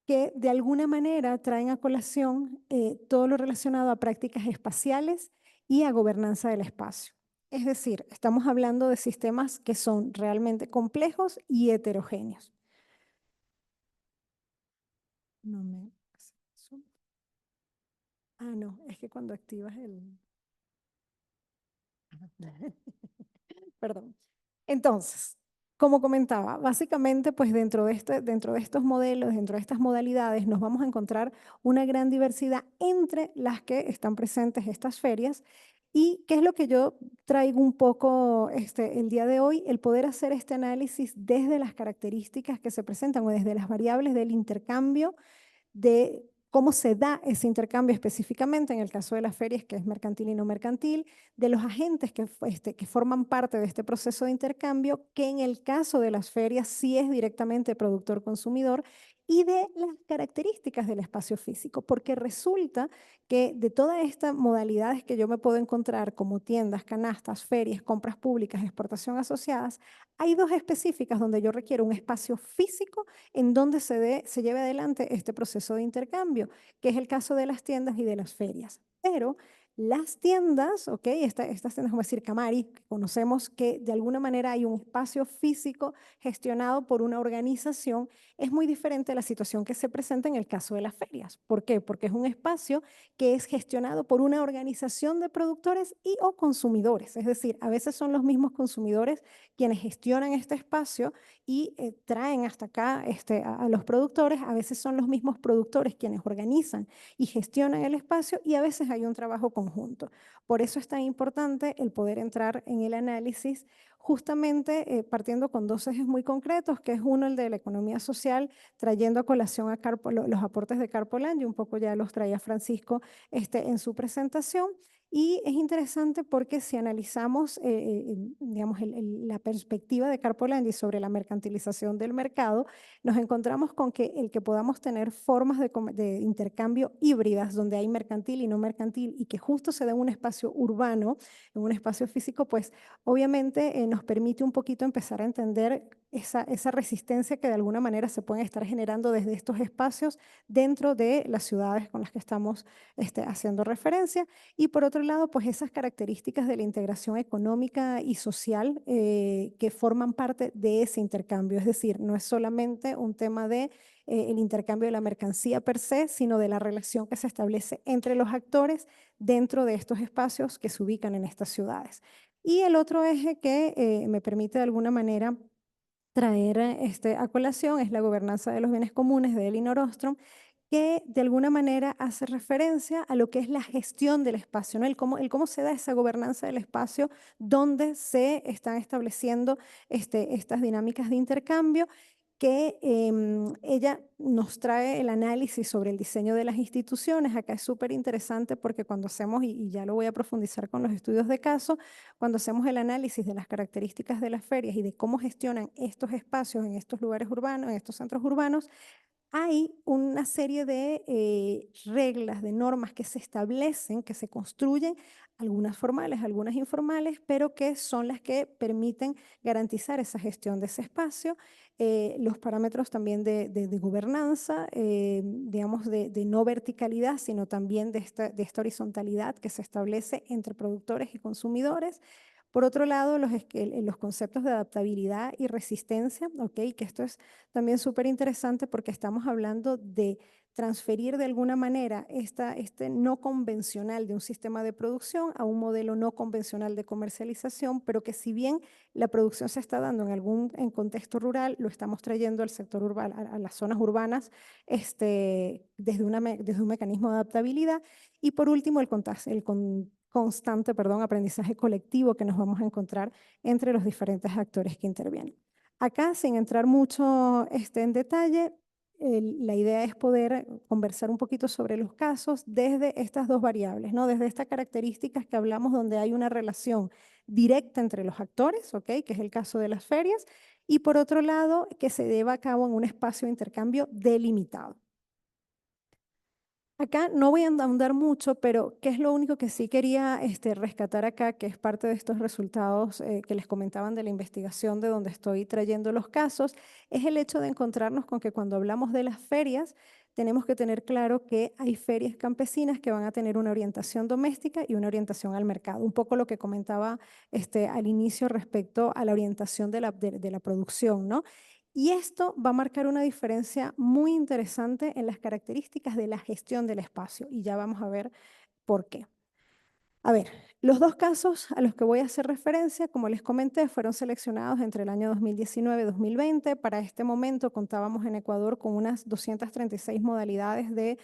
que de alguna manera traen a colación todo lo relacionado a prácticas espaciales y a gobernanza del espacio. Es decir, estamos hablando de sistemas que son realmente complejos y heterogéneos. No me... Ah, no, es que cuando activas el... Perdón. Entonces, como comentaba, básicamente, pues dentro de estos modelos, dentro de estas modalidades, nos vamos a encontrar una gran diversidad entre las que están presentes estas ferias. ¿Y qué es lo que yo traigo un poco el día de hoy? El poder hacer este análisis desde las características que se presentan o desde las variables del intercambio, de cómo se da ese intercambio específicamente en el caso de las ferias, que es mercantil y no mercantil, de los agentes que forman parte de este proceso de intercambio, que en el caso de las ferias sí es directamente productor-consumidor, y de las características del espacio físico, porque resulta que de todas estas modalidades que yo me puedo encontrar, como tiendas, canastas, ferias, compras públicas, exportación asociadas, hay dos específicas donde yo requiero un espacio físico en donde se lleve adelante este proceso de intercambio, que es el caso de las tiendas y de las ferias. Pero las tiendas, ¿ok? Estas tiendas, como decir Camari, que conocemos que de alguna manera hay un espacio físico gestionado por una organización, es muy diferente a la situación que se presenta en el caso de las ferias. ¿Por qué? Porque es un espacio que es gestionado por una organización de productores y o consumidores. Es decir, a veces son los mismos consumidores quienes gestionan este espacio y traen hasta acá a los productores. A veces son los mismos productores quienes organizan y gestionan el espacio, y a veces hay un trabajo conjunto. Por eso es tan importante el poder entrar en el análisis justamente partiendo con dos ejes muy concretos, que es uno, el de la economía social, trayendo a colación a los aportes de Carpoland, y un poco ya los traía Francisco en su presentación. Y es interesante porque si analizamos, digamos, la perspectiva de Carpolandi sobre la mercantilización del mercado, nos encontramos con que el que podamos tener formas de intercambio híbridas, donde hay mercantil y no mercantil, y que justo se dé en un espacio urbano, en un espacio físico, pues obviamente nos permite un poquito empezar a entender esa resistencia que de alguna manera se pueden estar generando desde estos espacios dentro de las ciudades con las que estamos haciendo referencia. Y por otro lado, pues esas características de la integración económica y social que forman parte de ese intercambio. Es decir, no es solamente un tema de el intercambio de la mercancía per se, sino de la relación que se establece entre los actores dentro de estos espacios que se ubican en estas ciudades. Y el otro eje que me permite de alguna manera traer a colación es la gobernanza de los bienes comunes de Elinor Ostrom, que de alguna manera hace referencia a lo que es la gestión del espacio, ¿no? El cómo se da esa gobernanza del espacio, donde se están estableciendo estas dinámicas de intercambio, que ella nos trae el análisis sobre el diseño de las instituciones. Acá es súper interesante porque cuando hacemos, y ya lo voy a profundizar con los estudios de caso, cuando hacemos el análisis de las características de las ferias y de cómo gestionan estos espacios en estos lugares urbanos, en estos centros urbanos, hay una serie de reglas, de normas que se establecen, que se construyen, algunas formales, algunas informales, pero que son las que permiten garantizar esa gestión de ese espacio, los parámetros también de gobernanza, digamos, de no verticalidad, sino también de esta horizontalidad que se establece entre productores y consumidores. Por otro lado, los conceptos de adaptabilidad y resistencia, ¿ok? Que esto es también súper interesante porque estamos hablando de transferir de alguna manera este no convencional de un sistema de producción a un modelo no convencional de comercialización, pero que si bien la producción se está dando en contexto rural, lo estamos trayendo al sector urbano, a las zonas urbanas, desde un mecanismo de adaptabilidad. Y por último, constante aprendizaje colectivo que nos vamos a encontrar entre los diferentes actores que intervienen. Acá, sin entrar mucho en detalle, la idea es poder conversar un poquito sobre los casos desde estas dos variables, ¿no? Desde estas características que hablamos donde hay una relación directa entre los actores, ¿ok? Que es el caso de las ferias, y por otro lado, que se lleva a cabo en un espacio de intercambio delimitado. Acá no voy a ahondar mucho, pero ¿qué es lo único que sí quería rescatar acá, que es parte de estos resultados que les comentaban de la investigación de donde estoy trayendo los casos? Es el hecho de encontrarnos con que cuando hablamos de las ferias, tenemos que tener claro que hay ferias campesinas que van a tener una orientación doméstica y una orientación al mercado. Un poco lo que comentaba al inicio respecto a la orientación de la producción, ¿no? Y esto va a marcar una diferencia muy interesante en las características de la gestión del espacio. Y ya vamos a ver por qué. A ver, los dos casos a los que voy a hacer referencia, como les comenté, fueron seleccionados entre el año 2019 y 2020. Para este momento contábamos en Ecuador con unas 236 modalidades de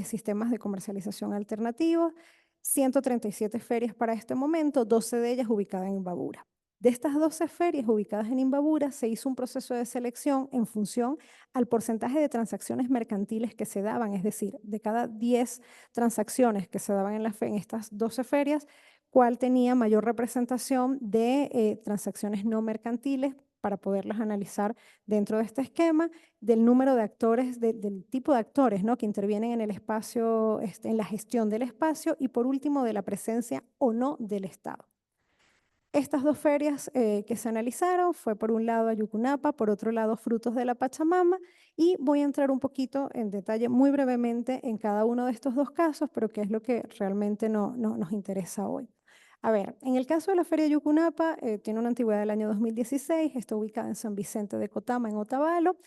sistemas de comercialización alternativos, 137 ferias para este momento, 12 de ellas ubicadas en Imbabura. De estas 12 ferias ubicadas en Imbabura, se hizo un proceso de selección en función al porcentaje de transacciones mercantiles que se daban, es decir, de cada 10 transacciones que se daban en estas 12 ferias, cuál tenía mayor representación de transacciones no mercantiles para poderlas analizar dentro de este esquema, del número de actores, del tipo de actores, ¿no? Que intervienen en el espacio, en la gestión del espacio, y por último, de la presencia o no del Estado. Estas dos ferias que se analizaron fue por un lado Ayucunapa, por otro lado Frutos de la Pachamama, y voy a entrar un poquito en detalle muy brevemente en cada uno de estos dos casos, pero que es lo que realmente nos interesa hoy. A ver, en el caso de la Feria Ayucunapa, tiene una antigüedad del año 2016, está ubicada en San Vicente de Cotama, en Otavalo,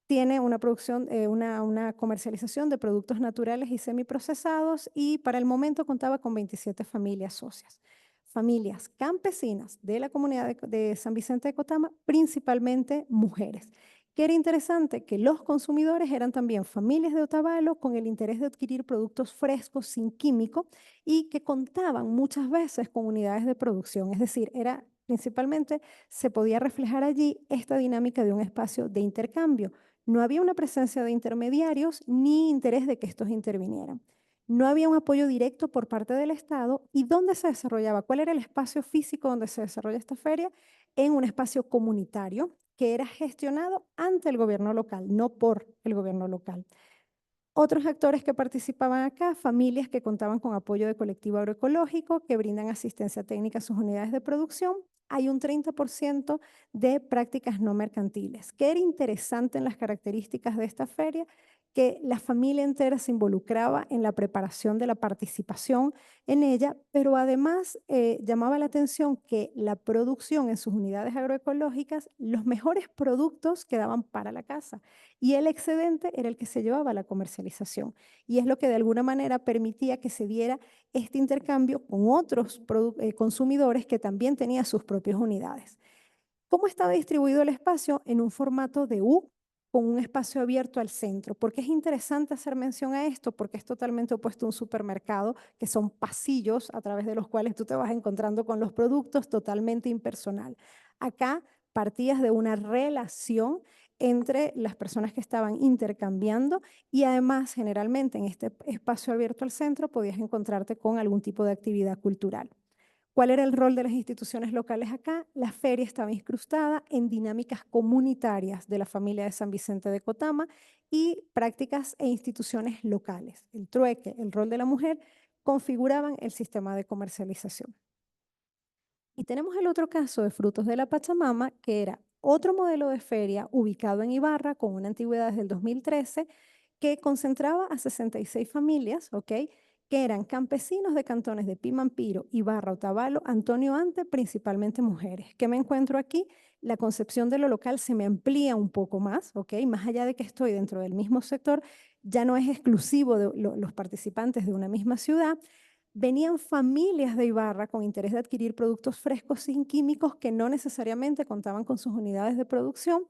tiene una producción, una comercialización de productos naturales y semiprocesados, y para el momento contaba con 27 familias socias. Familias campesinas de la comunidad de San Vicente de Cotama, principalmente mujeres. Que era interesante que los consumidores eran también familias de Otavalo con el interés de adquirir productos frescos sin químico y que contaban muchas veces con unidades de producción, es decir, principalmente se podía reflejar allí esta dinámica de un espacio de intercambio. No había una presencia de intermediarios ni interés de que estos intervinieran. No había un apoyo directo por parte del Estado. ¿Y dónde se desarrollaba? ¿Cuál era el espacio físico donde se desarrolla esta feria? En un espacio comunitario que era gestionado ante el gobierno local, no por el gobierno local. Otros actores que participaban acá, familias que contaban con apoyo de colectivo agroecológico, que brindan asistencia técnica a sus unidades de producción, hay un 30% de prácticas no mercantiles. ¿Qué era interesante en las características de esta feria? Que la familia entera se involucraba en la preparación de la participación en ella, pero además llamaba la atención que la producción en sus unidades agroecológicas, los mejores productos quedaban para la casa y el excedente era el que se llevaba a la comercialización. Y es lo que de alguna manera permitía que se diera este intercambio con otros consumidores que también tenían sus propias unidades. ¿Cómo estaba distribuido el espacio? En un formato de U, con un espacio abierto al centro. ¿Por qué es interesante hacer mención a esto? Porque es totalmente opuesto a un supermercado, que son pasillos a través de los cuales tú te vas encontrando con los productos, totalmente impersonal. Acá partías de una relación entre las personas que estaban intercambiando y además generalmente en este espacio abierto al centro podías encontrarte con algún tipo de actividad cultural. ¿Cuál era el rol de las instituciones locales acá? La feria estaba incrustada en dinámicas comunitarias de la familia de San Vicente de Cotama y prácticas e instituciones locales. El trueque, el rol de la mujer, configuraban el sistema de comercialización. Y tenemos el otro caso de Frutos de la Pachamama, que era otro modelo de feria ubicado en Ibarra con una antigüedad desde el 2013 que concentraba a 66 familias, ¿ok? Que eran campesinos de cantones de Pimampiro, Ibarra, Otavalo, Antonio Ante, principalmente mujeres. ¿Qué me encuentro aquí? La concepción de lo local se me amplía un poco más, ¿ok? Más allá de que estoy dentro del mismo sector, ya no es exclusivo de los participantes de una misma ciudad. Venían familias de Ibarra con interés de adquirir productos frescos sin químicos que no necesariamente contaban con sus unidades de producción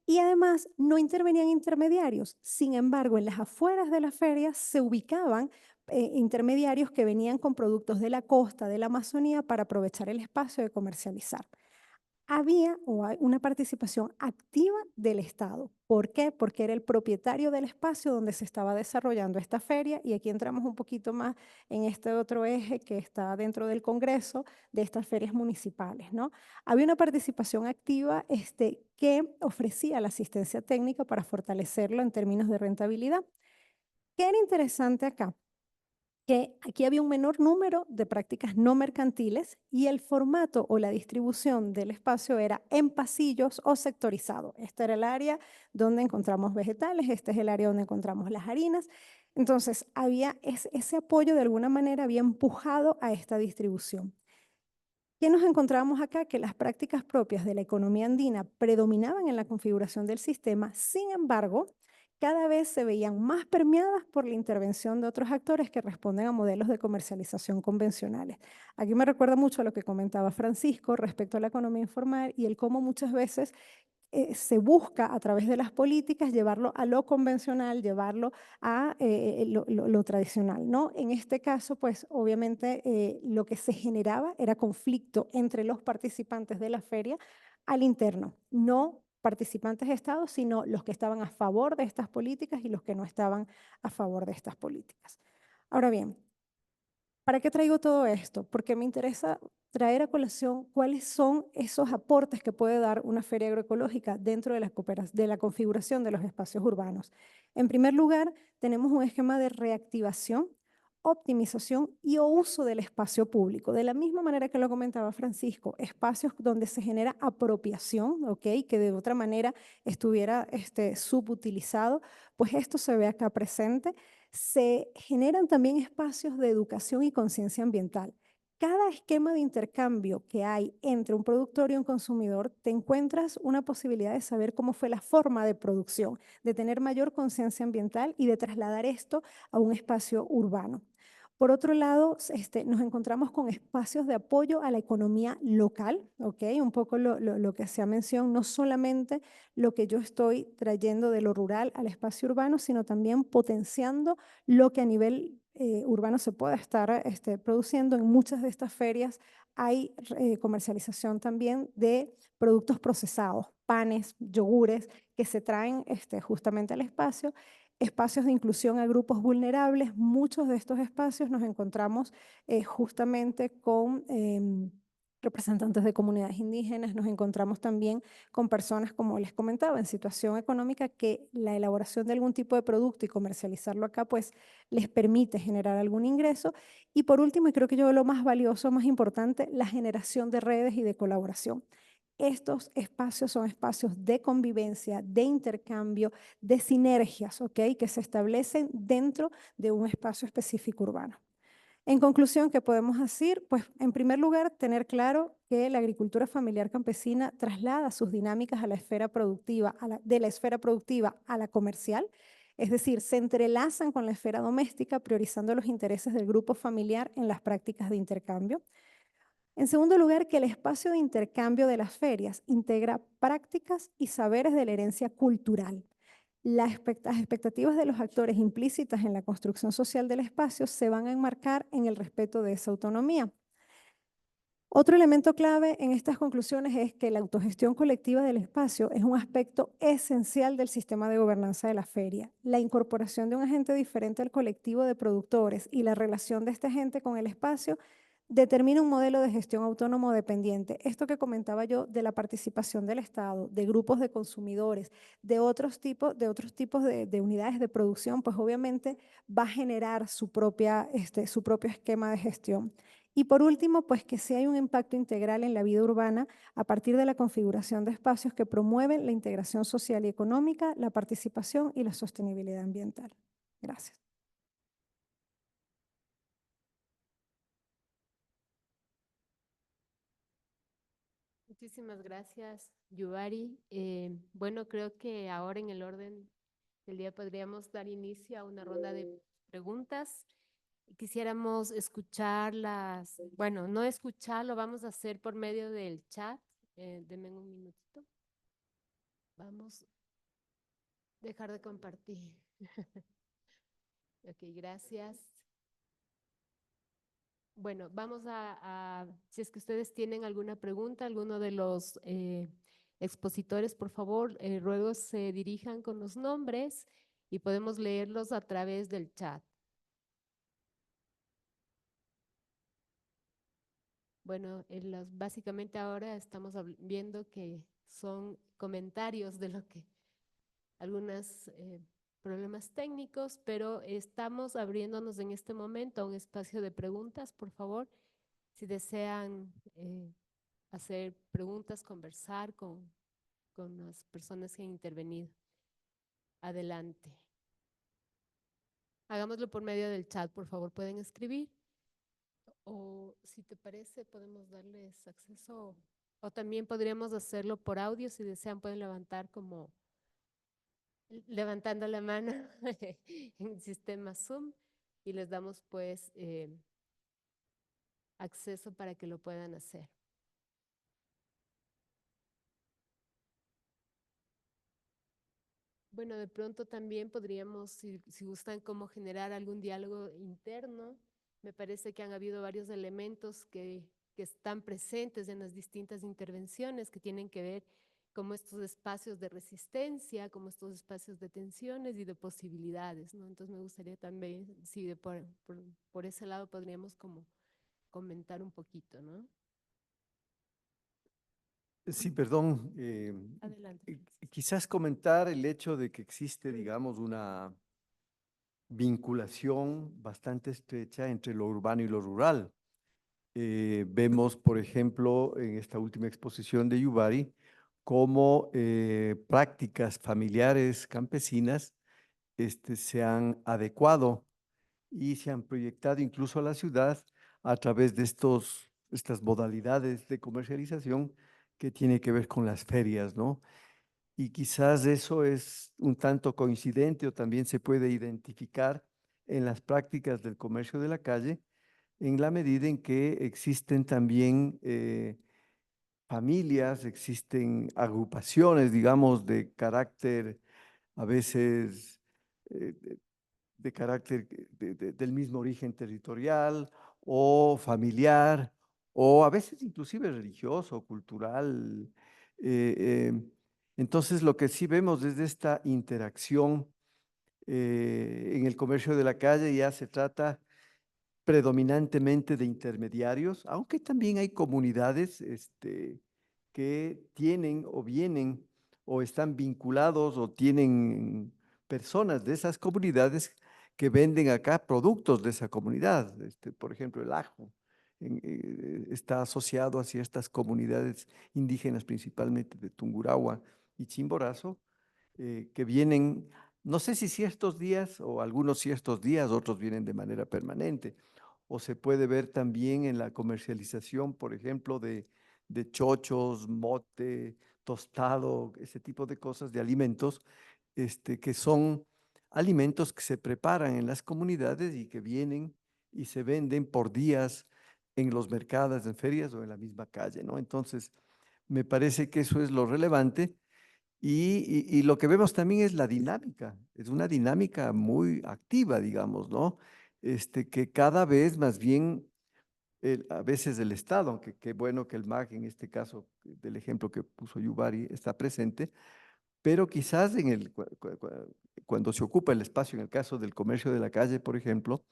y además no intervenían intermediarios. Sin embargo, en las afueras de la feria se ubicaban intermediarios que venían con productos de la costa, de la Amazonía, para aprovechar el espacio de comercializar. Había o hay una participación activa del Estado. ¿Por qué? Porque era el propietario del espacio donde se estaba desarrollando esta feria y aquí entramos un poquito más en este otro eje que está dentro del Congreso de estas ferias municipales, ¿no? Había una participación activa que ofrecía la asistencia técnica para fortalecerlo en términos de rentabilidad. ¿Qué era interesante acá? Que aquí había un menor número de prácticas no mercantiles y el formato o la distribución del espacio era en pasillos o sectorizado. Este era el área donde encontramos vegetales, este es el área donde encontramos las harinas. Entonces, había ese apoyo de alguna manera había empujado a esta distribución. ¿Qué nos encontramos acá? Que las prácticas propias de la economía andina predominaban en la configuración del sistema, sin embargo, cada vez se veían más permeadas por la intervención de otros actores que responden a modelos de comercialización convencionales. Aquí me recuerda mucho a lo que comentaba Francisco respecto a la economía informal y el cómo muchas veces se busca a través de las políticas llevarlo a lo convencional, llevarlo a lo tradicional, ¿no? En este caso, pues obviamente lo que se generaba era conflicto entre los participantes de la feria al interno, no participantes de Estado, sino los que estaban a favor de estas políticas y los que no estaban a favor de estas políticas. Ahora bien, ¿para qué traigo todo esto? Porque me interesa traer a colación cuáles son esos aportes que puede dar una feria agroecológica dentro de la configuración de los espacios urbanos. En primer lugar, tenemos un esquema de reactivación, optimización y o uso del espacio público. De la misma manera que lo comentaba Francisco, espacios donde se genera apropiación, ¿ok? Que de otra manera estuviera subutilizado, pues esto se ve acá presente. Se generan también espacios de educación y conciencia ambiental. Cada esquema de intercambio que hay entre un productor y un consumidor, te encuentras una posibilidad de saber cómo fue la forma de producción, de tener mayor conciencia ambiental y de trasladar esto a un espacio urbano. Por otro lado, nos encontramos con espacios de apoyo a la economía local, ¿ok? Un poco lo que hacía mención, no solamente lo que yo estoy trayendo de lo rural al espacio urbano, sino también potenciando lo que a nivel urbano se pueda estar produciendo. En muchas de estas ferias hay comercialización también de productos procesados, panes, yogures, que se traen justamente al espacio. Espacios de inclusión a grupos vulnerables. Muchos de estos espacios nos encontramos justamente con representantes de comunidades indígenas, nos encontramos también con personas, como les comentaba, en situación económica que la elaboración de algún tipo de producto y comercializarlo acá, pues les permite generar algún ingreso. Y por último, y creo que yo lo más valioso, más importante, la generación de redes y de colaboración. Estos espacios son espacios de convivencia, de intercambio, de sinergias, ¿ok? Que se establecen dentro de un espacio específico urbano. En conclusión, ¿qué podemos decir? Pues en primer lugar, tener claro que la agricultura familiar campesina traslada sus dinámicas a la esfera productiva, de la esfera productiva a la comercial, es decir, se entrelazan con la esfera doméstica, priorizando los intereses del grupo familiar en las prácticas de intercambio. En segundo lugar, que el espacio de intercambio de las ferias integra prácticas y saberes de la herencia cultural. Las expectativas de los actores implícitas en la construcción social del espacio se van a enmarcar en el respeto de esa autonomía. Otro elemento clave en estas conclusiones es que la autogestión colectiva del espacio es un aspecto esencial del sistema de gobernanza de la feria. La incorporación de un agente diferente al colectivo de productores y la relación de este agente con el espacio determina un modelo de gestión autónomo dependiente. Esto que comentaba yo de la participación del Estado, de grupos de consumidores, de otros tipos de unidades de producción, pues obviamente va a generar su propio esquema de gestión. Y por último, pues que sí hay un impacto integral en la vida urbana a partir de la configuración de espacios que promueven la integración social y económica, la participación y la sostenibilidad ambiental. Gracias. Muchísimas gracias, Yubari. Bueno, creo que ahora en el orden del día podríamos dar inicio a una ronda de preguntas. Quisiéramos escucharlas, bueno, no escucharlo, vamos a hacer por medio del chat. Denme un minutito. Vamos a dejar de compartir. Ok, gracias. Bueno, vamos si es que ustedes tienen alguna pregunta, alguno de los expositores, por favor, ruego se dirijan con los nombres y podemos leerlos a través del chat. Bueno, básicamente ahora estamos viendo que son comentarios de lo que algunos problemas técnicos, pero estamos abriéndonos en este momento a un espacio de preguntas, por favor, si desean hacer preguntas, conversar con las personas que han intervenido. Adelante. Hagámoslo por medio del chat, por favor, pueden escribir. O si te parece, podemos darles acceso, o también podríamos hacerlo por audio, si desean pueden levantar como, levantando la mano en el sistema Zoom y les damos pues acceso para que lo puedan hacer. Bueno, de pronto también podríamos, si gustan, como generar algún diálogo interno. Me parece que han habido varios elementos que están presentes en las distintas intervenciones que tienen que ver como estos espacios de resistencia, como estos espacios de tensiones y de posibilidades, ¿no? Entonces me gustaría también, si por ese lado podríamos como comentar un poquito, ¿no? Sí, perdón. Adelante. Quizás comentar el hecho de que existe, digamos, una vinculación bastante estrecha entre lo urbano y lo rural. Vemos, por ejemplo, en esta última exposición de Yubari, cómo prácticas familiares campesinas se han adecuado y se han proyectado incluso a la ciudad a través de estas modalidades de comercialización que tiene que ver con las ferias, ¿no? Y quizás eso es un tanto coincidente o también se puede identificar en las prácticas del comercio de la calle, en la medida en que existen también familias, existen agrupaciones, digamos, de carácter a veces de carácter del mismo origen territorial o familiar, o a veces inclusive religioso, cultural. eh, eh, entonces, lo que sí vemos desde esta interacción en el comercio de la calle ya se trata predominantemente de intermediarios, aunque también hay comunidades que tienen o vienen o están vinculados o tienen personas de esas comunidades que venden acá productos de esa comunidad. Por ejemplo, el ajo está asociado a ciertas comunidades indígenas, principalmente de Tungurahua y Chimborazo, que vienen, no sé si ciertos días o algunos ciertos días, otros vienen de manera permanente. O se puede ver también en la comercialización, por ejemplo, de chochos, mote, tostado, ese tipo de cosas, de alimentos, que son alimentos que se preparan en las comunidades y que vienen y se venden por días en los mercados, en ferias o en la misma calle, ¿no? Entonces, me parece que eso es lo relevante y lo que vemos también es la dinámica, es una dinámica muy activa, digamos, ¿no? Que cada vez más bien, a veces el Estado, aunque qué bueno que el MAG en este caso, del ejemplo que puso Yubari, está presente, pero quizás cuando se ocupa el espacio, en el caso del comercio de la calle, por ejemplo,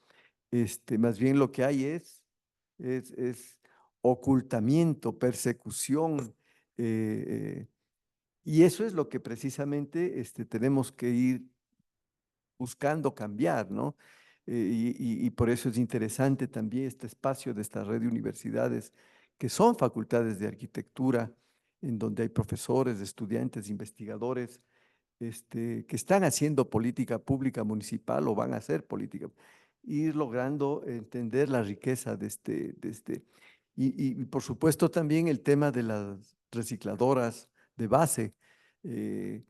más bien lo que hay es ocultamiento, persecución, y eso es lo que precisamente tenemos que ir buscando cambiar, ¿no? Y por eso es interesante también este espacio de esta red de universidades que son facultades de arquitectura, en donde hay profesores, estudiantes, investigadores, que están haciendo política pública municipal o van a hacer política, ir logrando entender la riqueza y por supuesto también el tema de las recicladoras de base, eh,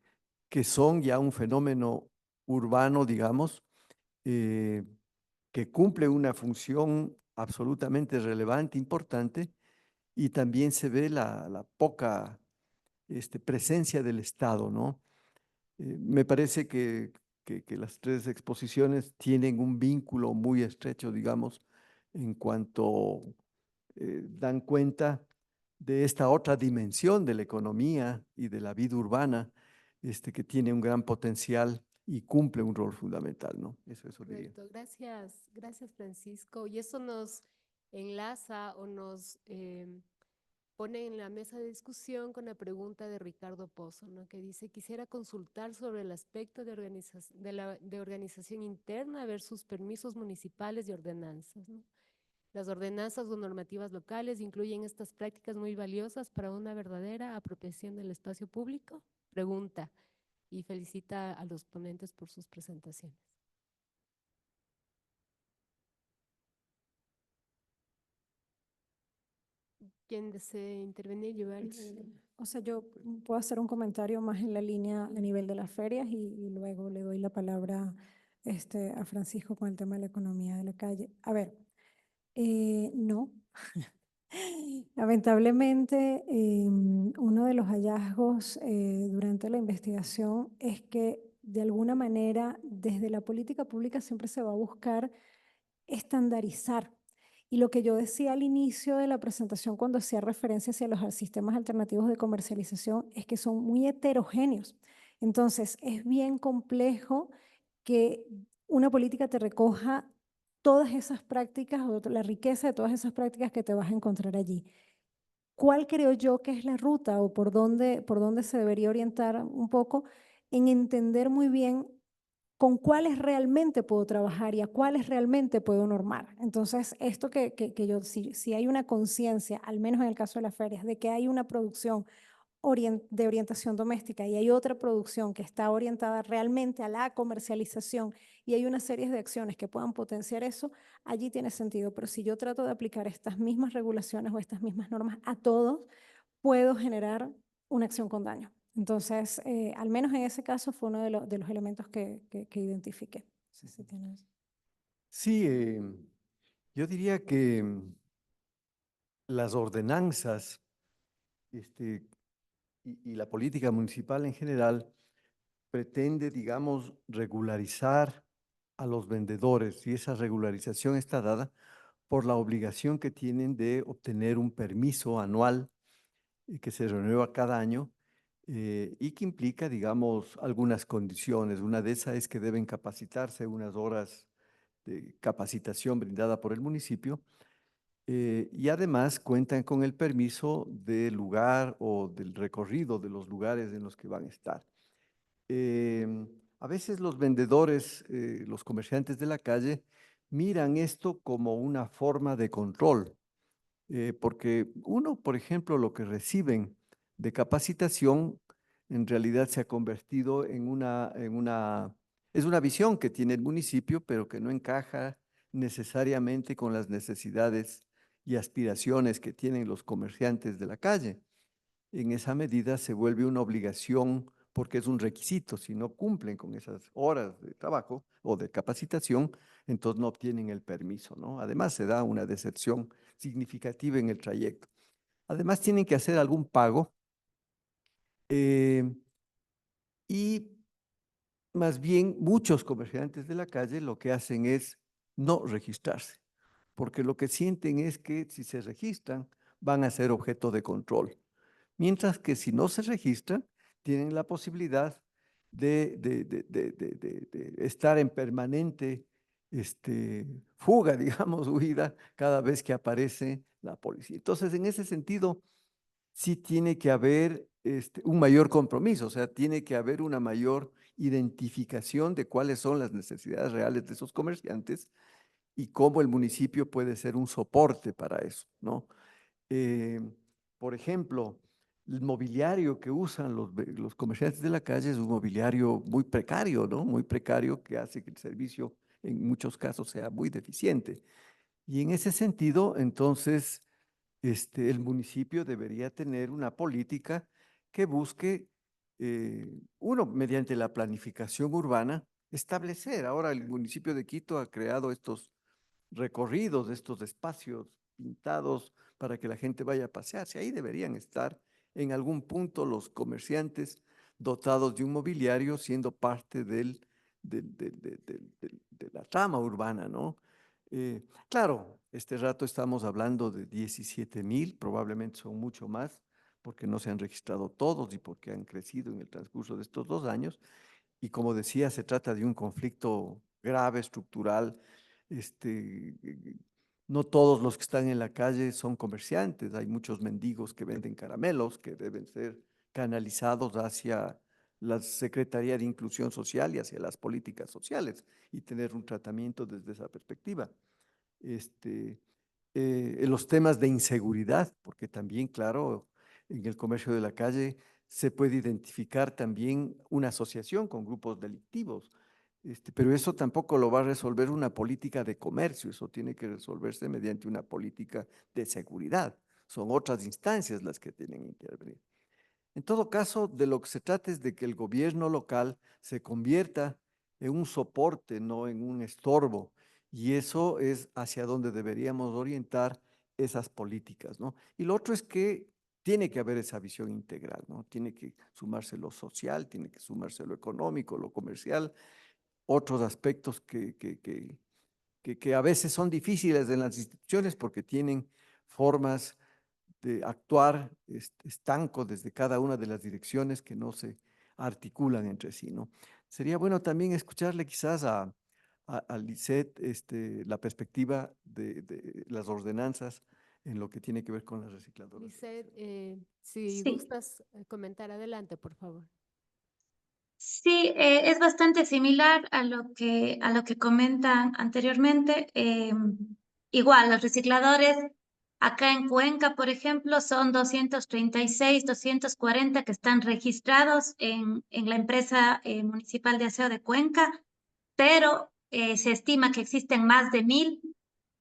que son ya un fenómeno urbano, digamos, eh, que cumple una función absolutamente relevante, importante, y también se ve la poca presencia del Estado, ¿no? Me parece que las tres exposiciones tienen un vínculo muy estrecho, digamos, en cuanto dan cuenta de esta otra dimensión de la economía y de la vida urbana, que tiene un gran potencial y cumple un rol fundamental, ¿no? Eso diría. Correcto, gracias, gracias Francisco. Y eso nos enlaza o nos pone en la mesa de discusión con la pregunta de Ricardo Pozo, ¿no? Que dice, quisiera consultar sobre el aspecto de organización interna versus permisos municipales y ordenanzas, ¿no? Las ordenanzas o normativas locales incluyen estas prácticas muy valiosas para una verdadera apropiación del espacio público. Pregunta y felicita a los ponentes por sus presentaciones. ¿Quién desea intervenir, Yubari? O sea, yo puedo hacer un comentario más en la línea a nivel de las ferias y luego le doy la palabra a Francisco con el tema de la economía de la calle. A ver, no. Lamentablemente, uno de los hallazgos durante la investigación es que de alguna manera desde la política pública siempre se va a buscar estandarizar. Y lo que yo decía al inicio de la presentación cuando hacía referencia hacia los sistemas alternativos de comercialización es que son muy heterogéneos. Entonces, es bien complejo que una política te recoja todas esas prácticas o la riqueza de todas esas prácticas que te vas a encontrar allí. ¿Cuál creo yo que es la ruta o por dónde se debería orientar un poco en entender muy bien con cuáles realmente puedo trabajar y a cuáles realmente puedo normar? Entonces, esto que yo, si hay una conciencia, al menos en el caso de las ferias, de que hay una producción de orientación doméstica y hay otra producción que está orientada realmente a la comercialización y hay una serie de acciones que puedan potenciar eso, allí tiene sentido. Pero si yo trato de aplicar estas mismas regulaciones o estas mismas normas a todos, puedo generar una acción con daño. Entonces, al menos en ese caso fue uno de los elementos que identifiqué. No sé si tienes... Sí, yo diría que las ordenanzas y la política municipal en general pretende, digamos, regularizar a los vendedores y esa regularización está dada por la obligación que tienen de obtener un permiso anual que se renueva cada año y que implica, digamos, algunas condiciones. Una de esas es que deben capacitarse unas horas de capacitación brindada por el municipio. Y además cuentan con el permiso del lugar o del recorrido de los lugares en los que van a estar. A veces los vendedores, los comerciantes de la calle, miran esto como una forma de control, porque uno, por ejemplo, lo que reciben de capacitación en realidad se ha convertido es una visión que tiene el municipio, pero que no encaja necesariamente con las necesidades y aspiraciones que tienen los comerciantes de la calle. En esa medida se vuelve una obligación porque es un requisito. Si no cumplen con esas horas de trabajo o de capacitación, entonces no obtienen el permiso, ¿no? Además, se da una deserción significativa en el trayecto. Además, tienen que hacer algún pago y más bien muchos comerciantes de la calle lo que hacen es no registrarse, porque lo que sienten es que si se registran van a ser objeto de control. Mientras que si no se registran, tienen la posibilidad de estar en permanente fuga, digamos, huida, cada vez que aparece la policía. Entonces, en ese sentido, sí tiene que haber un mayor compromiso, o sea, tiene que haber una mayor identificación de cuáles son las necesidades reales de esos comerciantes y cómo el municipio puede ser un soporte para eso, ¿no? Eh, por ejemplo, el mobiliario que usan los comerciantes de la calle es un mobiliario muy precario, ¿no? Muy precario que hace que el servicio en muchos casos sea muy deficiente. Y en ese sentido, entonces, el municipio debería tener una política que busque, uno, mediante la planificación urbana, establecer. Ahora el municipio de Quito ha creado estos recorridos, estos espacios pintados para que la gente vaya a pasearse. Ahí deberían estar en algún punto los comerciantes dotados de un mobiliario siendo parte de la trama urbana, ¿no? Claro, este rato estamos hablando de 17,000, probablemente son mucho más, porque no se han registrado todos y porque han crecido en el transcurso de estos 2 años. Y como decía, se trata de un conflicto grave, estructural. No todos los que están en la calle son comerciantes. Hay muchos mendigos que venden caramelos que deben ser canalizados hacia la Secretaría de Inclusión Social y hacia las políticas sociales y tener un tratamiento desde esa perspectiva. En los temas de inseguridad, porque también, claro, en el comercio de la calle se puede identificar también una asociación con grupos delictivos, pero eso tampoco lo va a resolver una política de comercio, eso tiene que resolverse mediante una política de seguridad. Son otras instancias las que tienen que intervenir. En todo caso, de lo que se trata es de que el gobierno local se convierta en un soporte, no en un estorbo. Y eso es hacia donde deberíamos orientar esas políticas, ¿no? Y lo otro es que tiene que haber esa visión integral, ¿no? Tiene que sumarse lo social, tiene que sumarse lo económico, lo comercial, otros aspectos que a veces son difíciles en las instituciones porque tienen formas de actuar estanco desde cada una de las direcciones que no se articulan entre sí, ¿no? Sería bueno también escucharle quizás a Lisette la perspectiva de las ordenanzas en lo que tiene que ver con las recicladoras. Lisette, si Sí. gustas comentar adelante, por favor. Sí, es bastante similar a lo que comentan anteriormente. Igual, los recicladores acá en Cuenca, por ejemplo, son 236, 240 que están registrados en la empresa municipal de aseo de Cuenca, pero se estima que existen más de 1,000,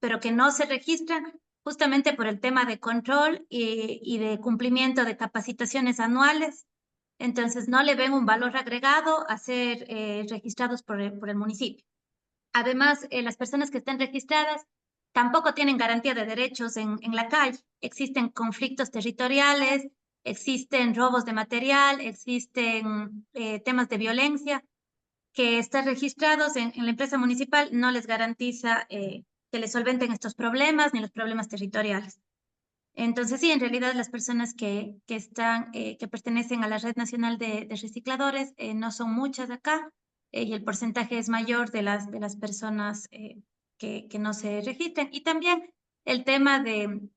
pero que no se registran justamente por el tema de control y de cumplimiento de capacitaciones anuales. Entonces, no le ven un valor agregado a ser registrados por el municipio. Además, las personas que están registradas tampoco tienen garantía de derechos en la calle. Existen conflictos territoriales, existen robos de material, existen temas de violencia que estar registrados en la empresa municipal no les garantiza que les solventen estos problemas ni los problemas territoriales. Entonces, sí, en realidad las personas que pertenecen a la Red Nacional de Recicladores no son muchas acá y el porcentaje es mayor de las personas que no se registren. Y también el tema de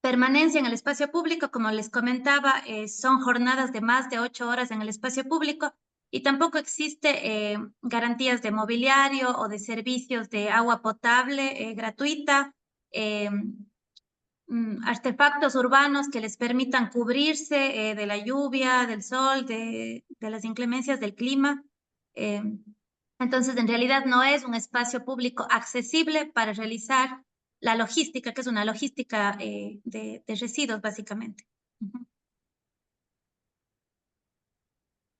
permanencia en el espacio público, como les comentaba, son jornadas de más de 8 horas en el espacio público y tampoco existe garantías de mobiliario o de servicios de agua potable gratuita, eh, artefactos urbanos que les permitan cubrirse de la lluvia, del sol, de las inclemencias del clima. Eh, entonces, en realidad no es un espacio público accesible para realizar la logística, que es una logística de residuos, básicamente. Ujú.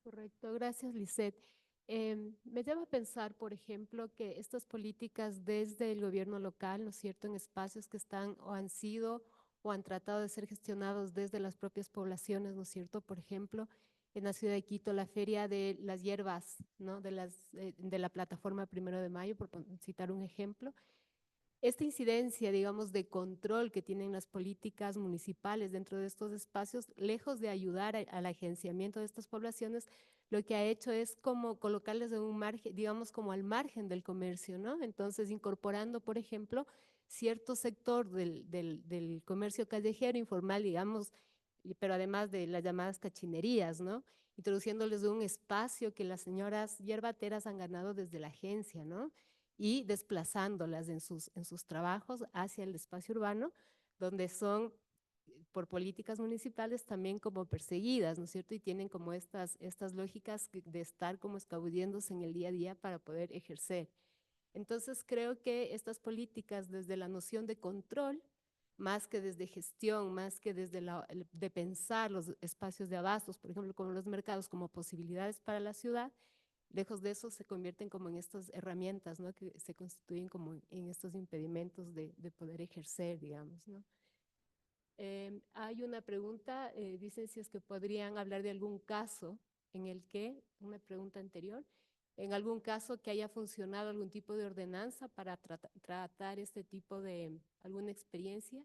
Correcto, gracias, Lisette. Me lleva a pensar, por ejemplo, que estas políticas desde el gobierno local, ¿no es cierto?, en espacios que están o han sido o han tratado de ser gestionados desde las propias poblaciones, ¿no es cierto? Por ejemplo, en la ciudad de Quito, la Feria de las Hierbas, ¿no?, de la plataforma Primero de Mayo, por citar un ejemplo. Esta incidencia, digamos, de control que tienen las políticas municipales dentro de estos espacios, lejos de ayudar al agenciamiento de estas poblaciones, lo que ha hecho es como colocarles en un margen, digamos, como al margen del comercio, ¿no? Entonces, incorporando, por ejemplo, cierto sector del comercio callejero informal, digamos, pero además de las llamadas cachinerías, ¿no? Introduciéndoles un espacio que las señoras hierbateras han ganado desde la agencia, ¿no? Y desplazándolas en sus trabajos hacia el espacio urbano, donde son por políticas municipales también como perseguidas, ¿no es cierto? Y tienen como estas lógicas de estar como escabulléndose en el día a día para poder ejercer. Entonces creo que estas políticas desde la noción de control, más que desde gestión, más que desde de pensar los espacios de abastos, por ejemplo, como los mercados, como posibilidades para la ciudad, lejos de eso se convierten como en estas herramientas, ¿no?, que se constituyen como en estos impedimentos de poder ejercer, digamos, ¿no? Hay una pregunta, dicen si es que podrían hablar de algún caso en el que, una pregunta anterior, en algún caso que haya funcionado algún tipo de ordenanza para tratar este tipo de, alguna experiencia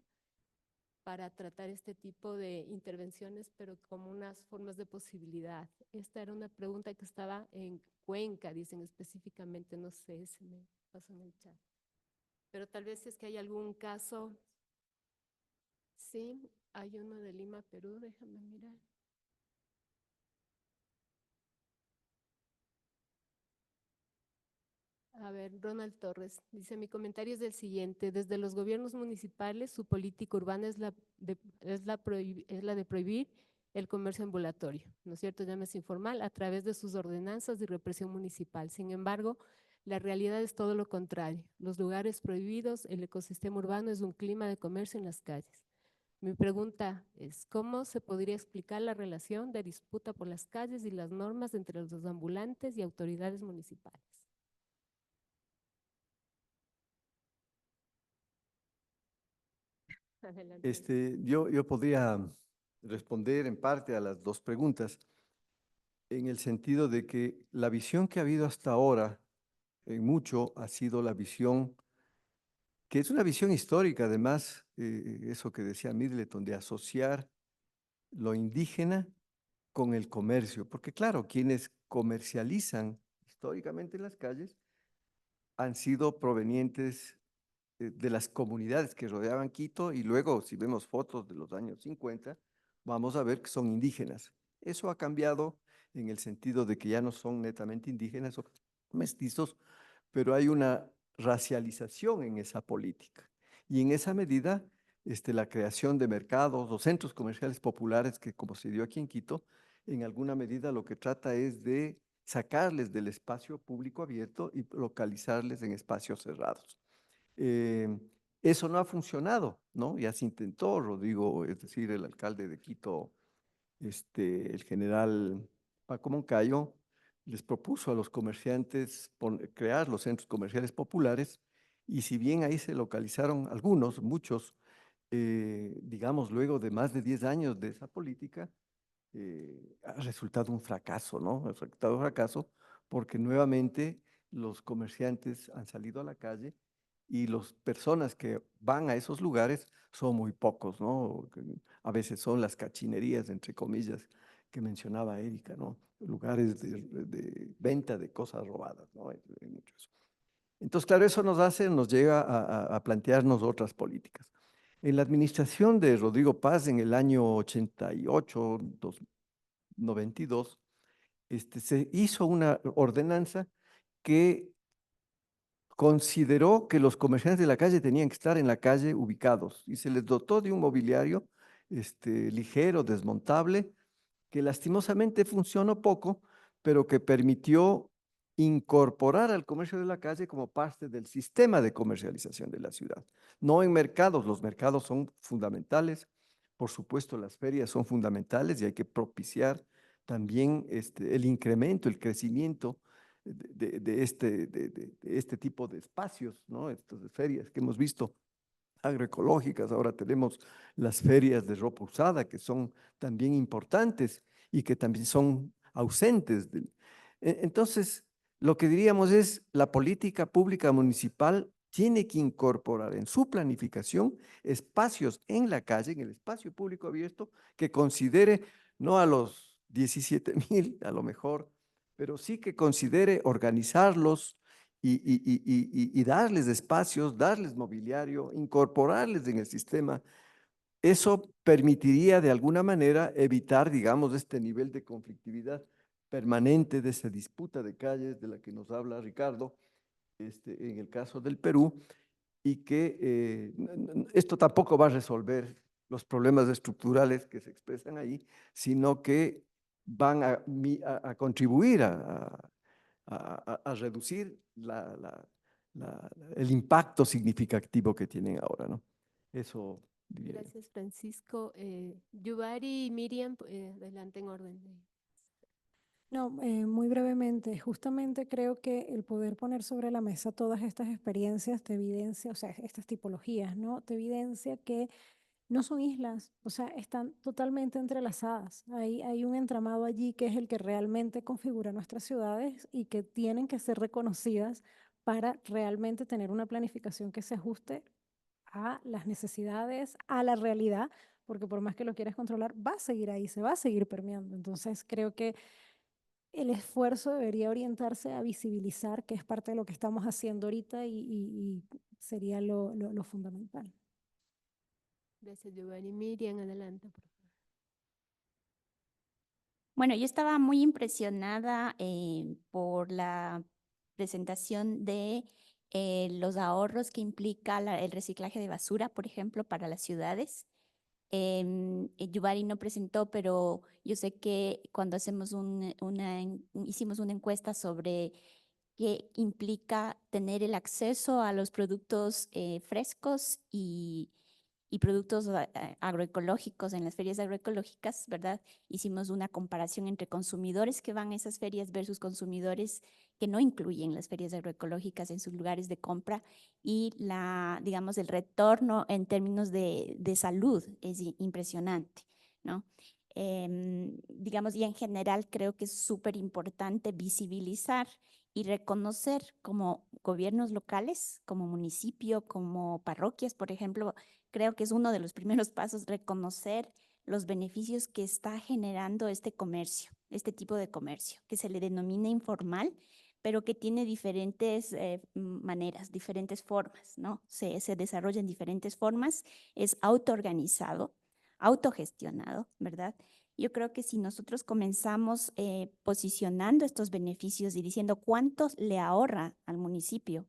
para tratar este tipo de intervenciones, pero como unas formas de posibilidad. Esta era una pregunta que estaba en Cuenca, dicen específicamente, no sé si me pasó en el chat. Pero tal vez si es que hay algún caso, sí, hay uno de Lima, Perú, déjame mirar. A ver, Ronald Torres dice, mi comentario es el siguiente, desde los gobiernos municipales su política urbana es la de prohibir el comercio ambulatorio, ¿no es cierto?, llámese informal, a través de sus ordenanzas y represión municipal. Sin embargo, la realidad es todo lo contrario. Los lugares prohibidos, el ecosistema urbano es un clima de comercio en las calles. Mi pregunta es, ¿cómo se podría explicar la relación de disputa por las calles y las normas entre los ambulantes y autoridades municipales? Adelante. Yo podría responder en parte a las dos preguntas, en el sentido de que la visión que ha habido hasta ahora, en mucho, ha sido la visión, que es una visión histórica, además, eso que decía Middleton, de asociar lo indígena con el comercio, porque claro, quienes comercializan históricamente en las calles han sido provenientes de las comunidades que rodeaban Quito y luego, si vemos fotos de los años 50, vamos a ver que son indígenas. Eso ha cambiado en el sentido de que ya no son netamente indígenas o mestizos, pero hay una racialización en esa política. Y en esa medida, la creación de mercados o centros comerciales populares, que como se dio aquí en Quito, en alguna medida lo que trata es de sacarles del espacio público abierto y localizarles en espacios cerrados. Eh, Eso no ha funcionado, ¿no? Ya se intentó, Rodrigo, es decir, el alcalde de Quito, el general Paco Moncayo, les propuso a los comerciantes crear los centros comerciales populares y si bien ahí se localizaron algunos, muchos, digamos, luego de más de 10 años de esa política, ha resultado un fracaso, ¿no? Ha resultado un fracaso porque nuevamente los comerciantes han salido a la calle y las personas que van a esos lugares son muy pocos, ¿no? A veces son las cachinerías, entre comillas, que mencionaba Erika, ¿no? Lugares de venta de cosas robadas, ¿no? Hay muchos. Entonces, claro, eso nos llega a plantearnos otras políticas. En la administración de Rodrigo Paz, en el año 88, 92, se hizo una ordenanza que consideró que los comerciantes de la calle tenían que estar en la calle ubicados y se les dotó de un mobiliario ligero, desmontable, que lastimosamente funcionó poco, pero que permitió incorporar al comercio de la calle como parte del sistema de comercialización de la ciudad. No en mercados, los mercados son fundamentales, por supuesto las ferias son fundamentales y hay que propiciar también el incremento, el crecimiento de este tipo de espacios, ¿no? Estas ferias que hemos visto agroecológicas. Ahora tenemos las ferias de ropa usada, que son también importantes y que también son ausentes. Entonces, lo que diríamos es, la política pública municipal tiene que incorporar en su planificación espacios en la calle, en el espacio público abierto, que considere no a los 17,000 a lo mejor, pero sí que considere organizarlos y darles espacios, darles mobiliario, incorporarles en el sistema. Eso permitiría de alguna manera evitar, digamos, este nivel de conflictividad permanente, de esa disputa de calles de la que nos habla Ricardo, en el caso del Perú, y que esto tampoco va a resolver los problemas estructurales que se expresan ahí, sino que van a contribuir a reducir el impacto significativo que tienen ahora, ¿no? Eso diría yo. Gracias, Francisco. Yubari y Miriam, adelante en orden. No, muy brevemente, justamente creo que el poder poner sobre la mesa todas estas experiencias te evidencia, o sea, estas tipologías, ¿no? Te evidencia que no son islas, o sea, están totalmente entrelazadas. Hay un entramado allí que es el que realmente configura nuestras ciudades y que tienen que ser reconocidas para realmente tener una planificación que se ajuste a las necesidades, a la realidad, porque por más que lo quieras controlar, va a seguir ahí, se va a seguir permeando. Entonces, creo que el esfuerzo debería orientarse a visibilizar, que es parte de lo que estamos haciendo ahorita y sería lo fundamental. Gracias, Yubari. Miriam, adelante, por favor. Bueno, yo estaba muy impresionada por la presentación de los ahorros que implica el reciclaje de basura, por ejemplo, para las ciudades. Yubari no presentó, pero yo sé que cuando hacemos hicimos una encuesta sobre qué implica tener el acceso a los productos frescos y productos agroecológicos en las ferias agroecológicas, ¿verdad? Hicimos una comparación entre consumidores que van a esas ferias versus consumidores que no incluyen las ferias agroecológicas en sus lugares de compra y digamos, el retorno en términos de salud es impresionante, ¿no? Digamos, y en general creo que es súper importante visibilizar y reconocer como gobiernos locales, como municipio, como parroquias, por ejemplo, creo que es uno de los primeros pasos reconocer los beneficios que está generando este comercio, este tipo de comercio, que se le denomina informal, pero que tiene diferentes maneras, diferentes formas, ¿no? Se desarrolla en diferentes formas, es autoorganizado, autogestionado, ¿verdad? Yo creo que si nosotros comenzamos posicionando estos beneficios y diciendo cuántos le ahorra al municipio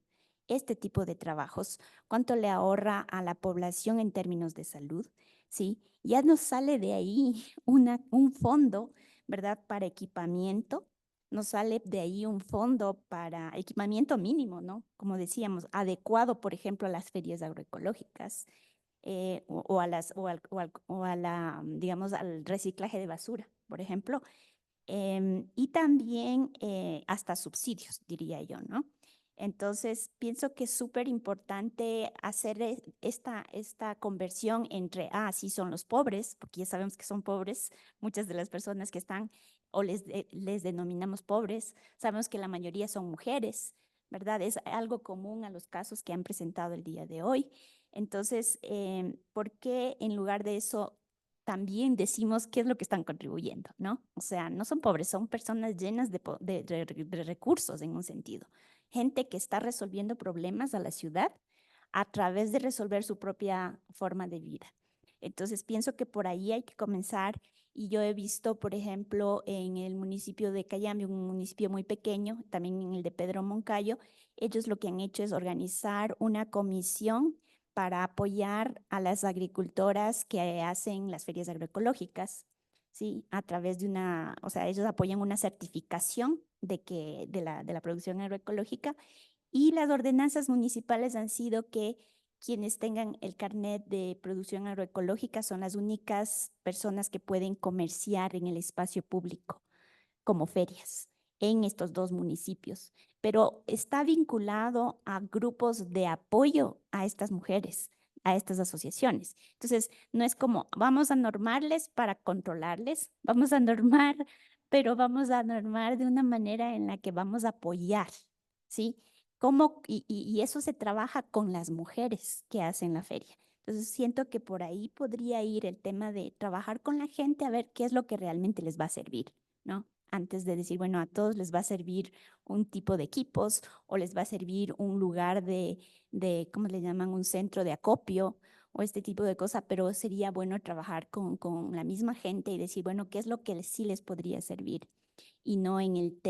este tipo de trabajos, cuánto le ahorra a la población en términos de salud, ¿sí? Ya nos sale de ahí un fondo, ¿verdad? Para equipamiento, nos sale de ahí un fondo para equipamiento mínimo, ¿no? Como decíamos, adecuado, por ejemplo, a las ferias agroecológicas o a digamos, al reciclaje de basura, por ejemplo. Y también hasta subsidios, diría yo, ¿no? Entonces, pienso que es súper importante hacer esta conversión entre, sí son los pobres, porque ya sabemos que son pobres muchas de las personas que están o les denominamos pobres. Sabemos que la mayoría son mujeres, ¿verdad? Es algo común a los casos que han presentado el día de hoy. Entonces, ¿por qué en lugar de eso también decimos qué es lo que están contribuyendo, ¿no? O sea, no son pobres, son personas llenas de recursos en un sentido. gente que está resolviendo problemas a la ciudad a través de resolver su propia forma de vida. Entonces pienso que por ahí hay que comenzar y yo he visto, por ejemplo, en el municipio de Cayambe, un municipio muy pequeño, también en el de Pedro Moncayo, ellos lo que han hecho es organizar una comisión para apoyar a las agricultoras que hacen las ferias agroecológicas, ¿sí? A través de una, o sea, ellos apoyan una certificación de la producción agroecológica y las ordenanzas municipales han sido que quienes tengan el carnet de producción agroecológica son las únicas personas que pueden comerciar en el espacio público como ferias en estos dos municipios, pero está vinculado a grupos de apoyo a estas mujeres, a estas asociaciones. Entonces, no es como vamos a normarles para controlarles, vamos a normar, pero vamos a normar de una manera en la que vamos a apoyar, ¿sí? Y eso se trabaja con las mujeres que hacen la feria. Entonces, siento que por ahí podría ir el tema de trabajar con la gente a ver qué es lo que realmente les va a servir, ¿no? Antes de decir, bueno, a todos les va a servir un tipo de equipos o les va a servir un lugar ¿cómo le llaman? Un centro de acopio o este tipo de cosas, pero sería bueno trabajar con la misma gente y decir, bueno, ¿qué es lo que sí les podría servir? Y no en el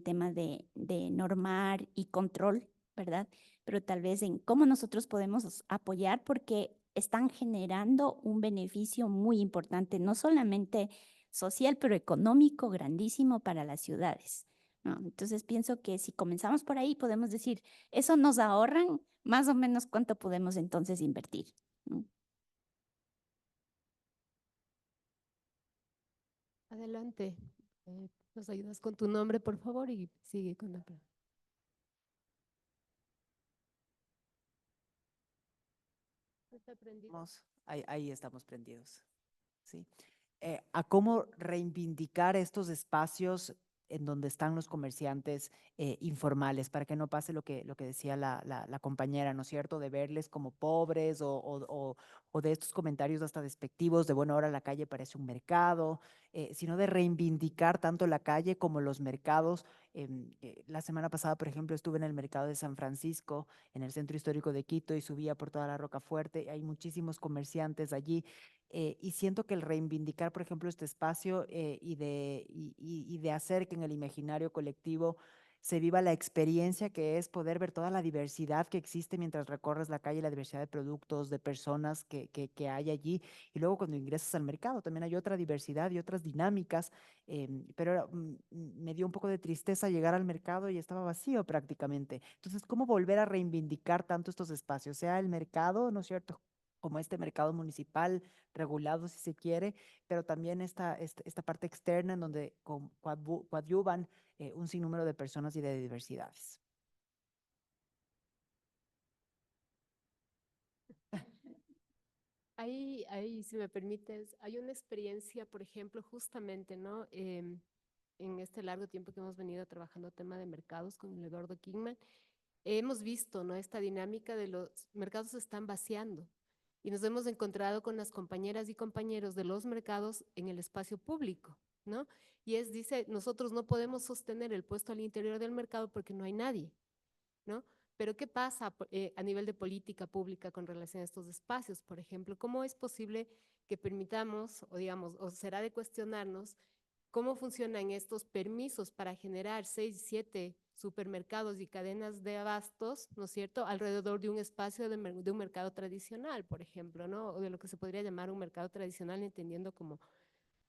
tema de normar y control, ¿verdad? Pero tal vez en cómo nosotros podemos apoyar porque están generando un beneficio muy importante, no solamente social, pero económico grandísimo para las ciudades, ¿no? Entonces pienso que si comenzamos por ahí, podemos decir, eso nos ahorran más o menos cuánto podemos entonces invertir, ¿no? Adelante. Nos ayudas con tu nombre, por favor, y sigue con la pregunta. Está prendido. Ahí estamos prendidos, ¿sí? A cómo reivindicar estos espacios en donde están los comerciantes informales, para que no pase lo que decía la compañera, ¿no es cierto? De verles como pobres o de estos comentarios hasta despectivos de, bueno, ahora la calle parece un mercado, sino de reivindicar tanto la calle como los mercados. La semana pasada, por ejemplo, estuve en el mercado de San Francisco, en el centro histórico de Quito, y subía por toda la Rocafuerte. Hay muchísimos comerciantes allí. Y siento que el reivindicar, por ejemplo, este espacio y de hacer que en el imaginario colectivo se viva la experiencia que es poder ver toda la diversidad que existe mientras recorres la calle, la diversidad de productos, de personas que hay allí. Y luego cuando ingresas al mercado también hay otra diversidad y otras dinámicas, me dio un poco de tristeza llegar al mercado y estaba vacío prácticamente. Entonces, ¿cómo volver a reivindicar tanto estos espacios? Sea el mercado, ¿no es cierto? Como este mercado municipal regulado, si se quiere, pero también esta parte externa en donde coadyuvan un sinnúmero de personas y de diversidades. Ahí, si me permites, hay una experiencia, por ejemplo, justamente, ¿no? En este largo tiempo que hemos venido trabajando tema de mercados con el Eduardo Kingman, hemos visto, ¿no? Esta dinámica de los mercados se están vaciando y nos hemos encontrado con las compañeras y compañeros de los mercados en el espacio público, ¿no? Dice, nosotros no podemos sostener el puesto al interior del mercado porque no hay nadie, ¿no? Pero ¿qué pasa a nivel de política pública con relación a estos espacios? Por ejemplo, ¿cómo es posible que permitamos, o digamos, o será de cuestionarnos cómo funcionan estos permisos para generar 6, 7 supermercados y cadenas de abastos, ¿no es cierto?, alrededor de un espacio de un mercado tradicional, por ejemplo, ¿no? O de lo que se podría llamar un mercado tradicional, entendiendo como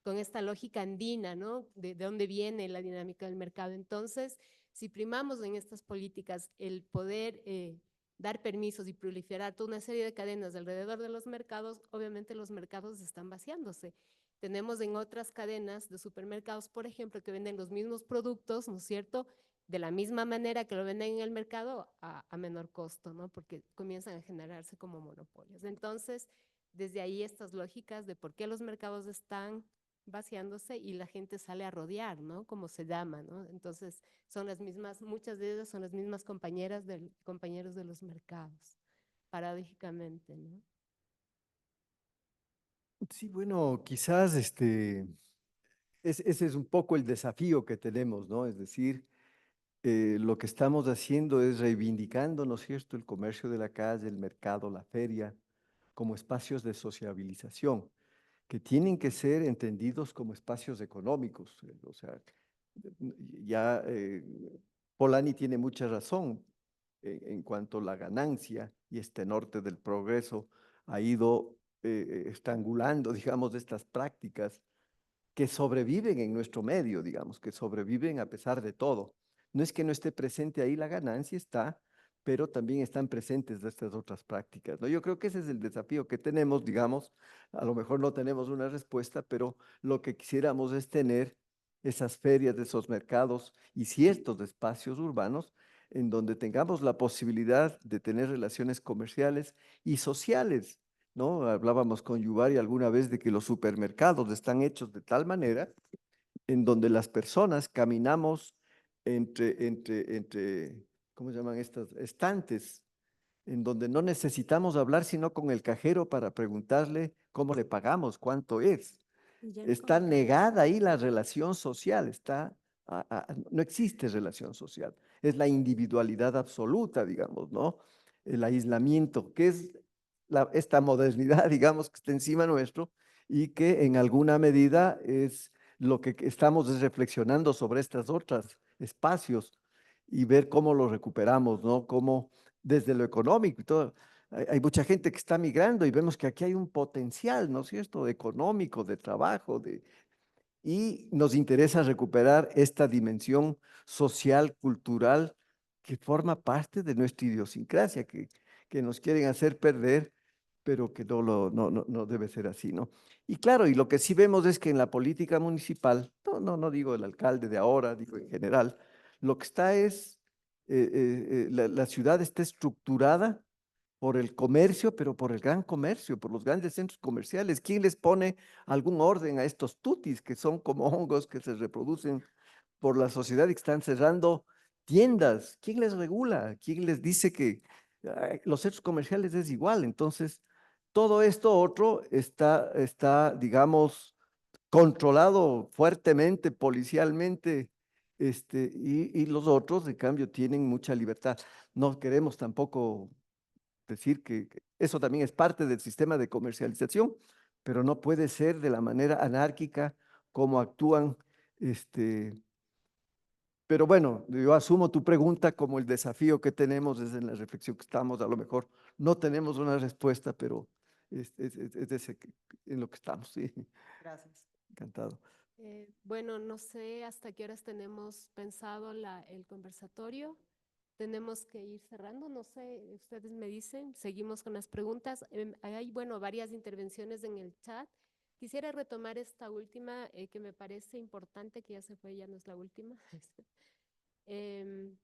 con esta lógica andina, ¿no? De dónde viene la dinámica del mercado. Entonces, si primamos en estas políticas el poder dar permisos y proliferar toda una serie de cadenas alrededor de los mercados, obviamente los mercados están vaciándose. Tenemos en otras cadenas de supermercados, por ejemplo, que venden los mismos productos, ¿no es cierto?, de la misma manera que lo venden en el mercado a menor costo, ¿no? Porque comienzan a generarse como monopolios. Entonces, desde ahí estas lógicas de por qué los mercados están vaciándose y la gente sale a rodear, ¿no? Como se llama, ¿no? Entonces, son las mismas, muchas de ellas son las mismas compañeros de los mercados, paradójicamente, ¿no? Sí, bueno, quizás ese es un poco el desafío que tenemos, ¿no? Es decir, lo que estamos haciendo es reivindicando, ¿no es cierto?, el comercio de la calle, el mercado, la feria, como espacios de sociabilización, que tienen que ser entendidos como espacios económicos. O sea, ya Polanyi tiene mucha razón en cuanto a la ganancia y este norte del progreso ha ido estrangulando, digamos, estas prácticas que sobreviven en nuestro medio, digamos, que sobreviven a pesar de todo. No es que no esté presente ahí la ganancia, está, pero también están presentes estas otras prácticas, ¿no? Yo creo que ese es el desafío que tenemos, digamos, a lo mejor no tenemos una respuesta, pero lo que quisiéramos es tener esas ferias, esos mercados y ciertos espacios urbanos en donde tengamos la posibilidad de tener relaciones comerciales y sociales, ¿no? Hablábamos con Yuvari alguna vez de que los supermercados están hechos de tal manera en donde las personas caminamos entre, ¿cómo se llaman estas? Estantes, en donde no necesitamos hablar sino con el cajero para preguntarle cómo le pagamos, cuánto es. Y ya Está con- negada ahí la relación social, no existe relación social, es la individualidad absoluta, digamos, ¿no? El aislamiento, que es esta modernidad, digamos, que está encima nuestro y que en alguna medida es lo que estamos reflexionando sobre estos otros espacios y ver cómo los recuperamos, ¿no? Cómo desde lo económico y todo. Hay mucha gente que está migrando y vemos que aquí hay un potencial, ¿no es cierto?, económico, de trabajo, y nos interesa recuperar esta dimensión social, cultural, que forma parte de nuestra idiosincrasia, que nos quieren hacer perder, pero que no debe ser así, ¿no? Y claro, y lo que sí vemos es que en la política municipal, no digo el alcalde de ahora, digo en general, lo que está es, la ciudad está estructurada por el comercio, pero por el gran comercio, por los grandes centros comerciales. ¿Quién les pone algún orden a estos tutis que son como hongos que se reproducen por la sociedad y que están cerrando tiendas? ¿Quién les regula? ¿Quién les dice que los centros comerciales es igual? Entonces, todo esto otro está, digamos, controlado fuertemente, policialmente, y los otros, en cambio, tienen mucha libertad. No queremos tampoco decir que eso también es parte del sistema de comercialización, pero no puede ser de la manera anárquica como actúan. Este, pero bueno, yo asumo tu pregunta como el desafío que tenemos desde en la reflexión que estamos. A lo mejor no tenemos una respuesta, pero en lo que estamos, sí. Gracias. Encantado. Bueno, no sé hasta qué horas tenemos pensado el conversatorio. Tenemos que ir cerrando, no sé, ustedes me dicen, seguimos con las preguntas. Hay, bueno, varias intervenciones en el chat. Quisiera retomar esta última que me parece importante, que ya se fue, ya no es la última. Em,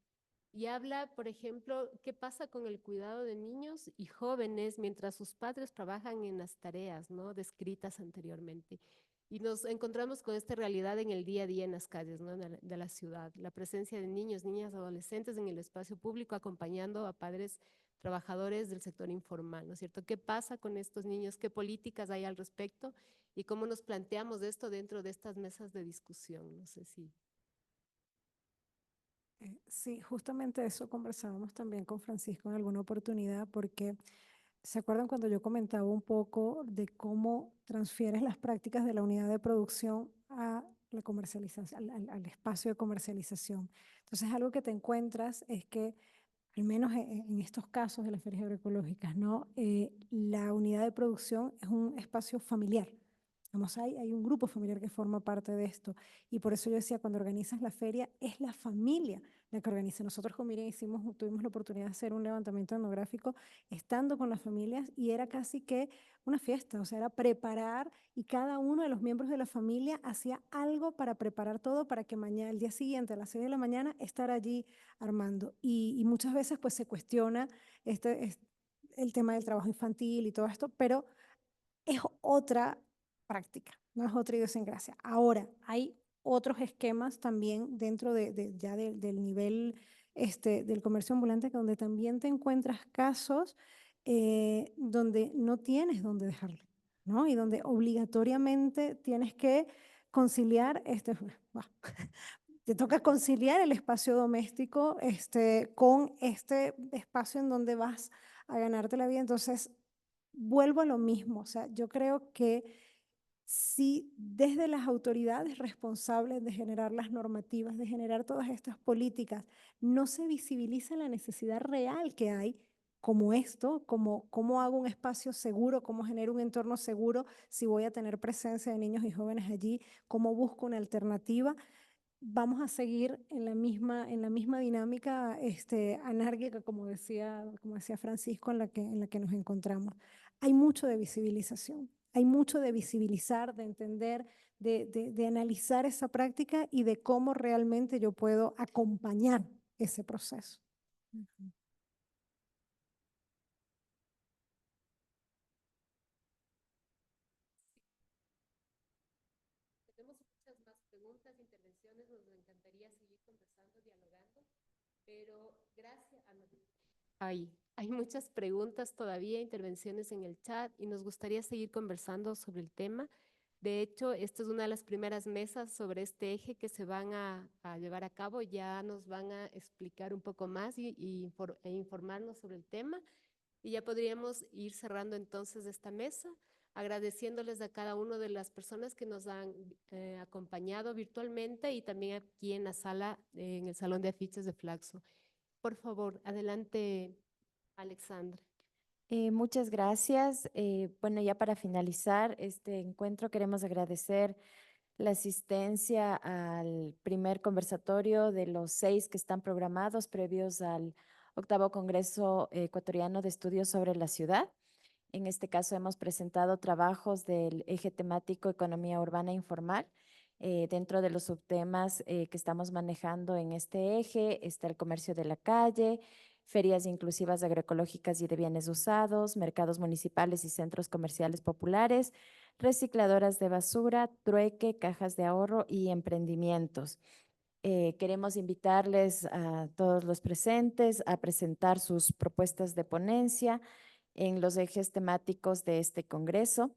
y habla, por ejemplo, qué pasa con el cuidado de niños y jóvenes mientras sus padres trabajan en las tareas, ¿no?, descritas anteriormente. Y nos encontramos con esta realidad en el día a día en las calles, ¿no?, de la ciudad. La presencia de niños, niñas, adolescentes en el espacio público acompañando a padres trabajadores del sector informal, ¿no es cierto? ¿Qué pasa con estos niños? ¿Qué políticas hay al respecto? ¿Y cómo nos planteamos esto dentro de estas mesas de discusión? No sé si... Sí, justamente eso conversábamos también con Francisco en alguna oportunidad, porque ¿se acuerdan cuando yo comentaba un poco de cómo transfieres las prácticas de la unidad de producción a la comercialización, al espacio de comercialización? Entonces, algo que te encuentras es que, al menos en estos casos de las ferias agroecológicas, ¿no? La unidad de producción es un espacio familiar. Vamos, hay un grupo familiar que forma parte de esto. Y por eso yo decía, cuando organizas la feria, es la familia la que organiza. Nosotros con Miriam tuvimos la oportunidad de hacer un levantamiento etnográfico estando con las familias y era casi que una fiesta, o sea, era preparar y cada uno de los miembros de la familia hacía algo para preparar todo para que mañana, el día siguiente, a las 6 de la mañana, estar allí armando. Y muchas veces pues se cuestiona el tema del trabajo infantil y todo esto, pero es otra práctica, no es otra idiosincrasia. Ahora, hay otros esquemas también dentro del nivel del comercio ambulante donde también te encuentras casos donde no tienes dónde dejarlo, ¿no? Y donde obligatoriamente tienes que conciliar te toca conciliar el espacio doméstico con este espacio en donde vas a ganarte la vida. Entonces, vuelvo a lo mismo. O sea, yo creo que si desde las autoridades responsables de generar las normativas, de generar todas estas políticas, no se visibiliza la necesidad real que hay, como esto, como cómo hago un espacio seguro, cómo genero un entorno seguro, si voy a tener presencia de niños y jóvenes allí, cómo busco una alternativa, vamos a seguir en la misma dinámica anárquica, como decía Francisco, en la que nos encontramos. Hay mucho de visibilización, hay mucho de visibilizar, de entender, de analizar esa práctica y de cómo realmente yo puedo acompañar ese proceso. Tenemos muchas más preguntas, intervenciones, nos encantaría seguir conversando, dialogando, pero gracias a hay muchas preguntas todavía, intervenciones en el chat y nos gustaría seguir conversando sobre el tema. De hecho, esta es una de las primeras mesas sobre este eje que se van a llevar a cabo. Ya nos van a explicar un poco más e informarnos sobre el tema. Y ya podríamos ir cerrando entonces esta mesa, agradeciéndoles a cada una de las personas que nos han acompañado virtualmente y también aquí en la sala, en el Salón de Afiches de Flaxo. Por favor, adelante, Alexandra. Muchas gracias. Bueno, ya para finalizar este encuentro, queremos agradecer la asistencia al primer conversatorio de los 6 que están programados previos al 8º Congreso Ecuatoriano de Estudios sobre la Ciudad. En este caso hemos presentado trabajos del eje temático Economía Urbana Informal. Dentro de los subtemas que estamos manejando en este eje está el comercio de la calle, ferias inclusivas agroecológicas y de bienes usados, mercados municipales y centros comerciales populares, recicladoras de basura, trueque, cajas de ahorro y emprendimientos. Queremos invitarles a todos los presentes a presentar sus propuestas de ponencia en los ejes temáticos de este congreso,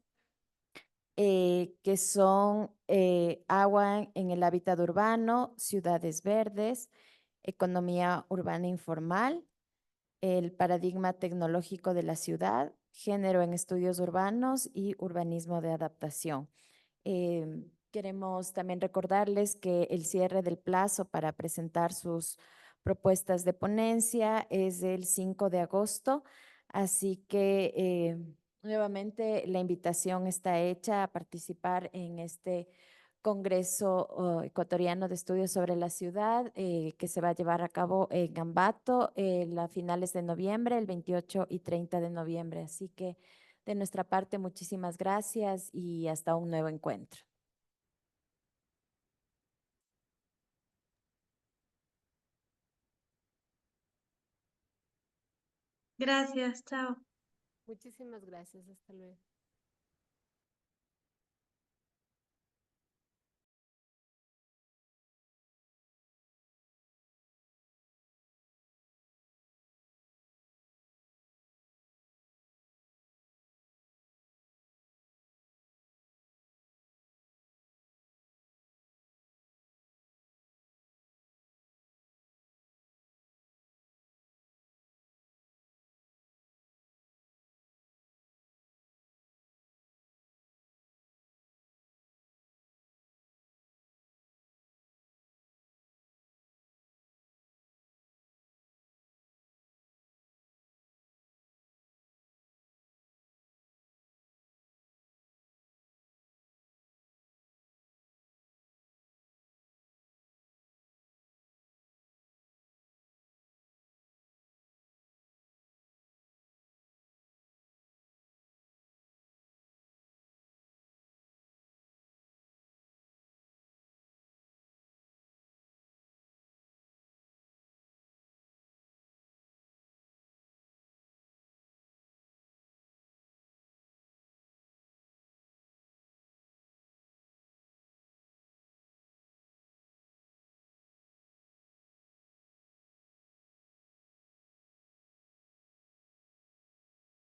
que son agua en el hábitat urbano, ciudades verdes, economía urbana informal, el paradigma tecnológico de la ciudad, género en estudios urbanos y urbanismo de adaptación. Queremos también recordarles que el cierre del plazo para presentar sus propuestas de ponencia es el 5 de agosto, así que nuevamente la invitación está hecha a participar en este Congreso Ecuatoriano de Estudios sobre la Ciudad, que se va a llevar a cabo en Ambato a finales de noviembre, el 28 y 30 de noviembre. Así que de nuestra parte, muchísimas gracias y hasta un nuevo encuentro. Gracias, chao. Muchísimas gracias. Hasta luego.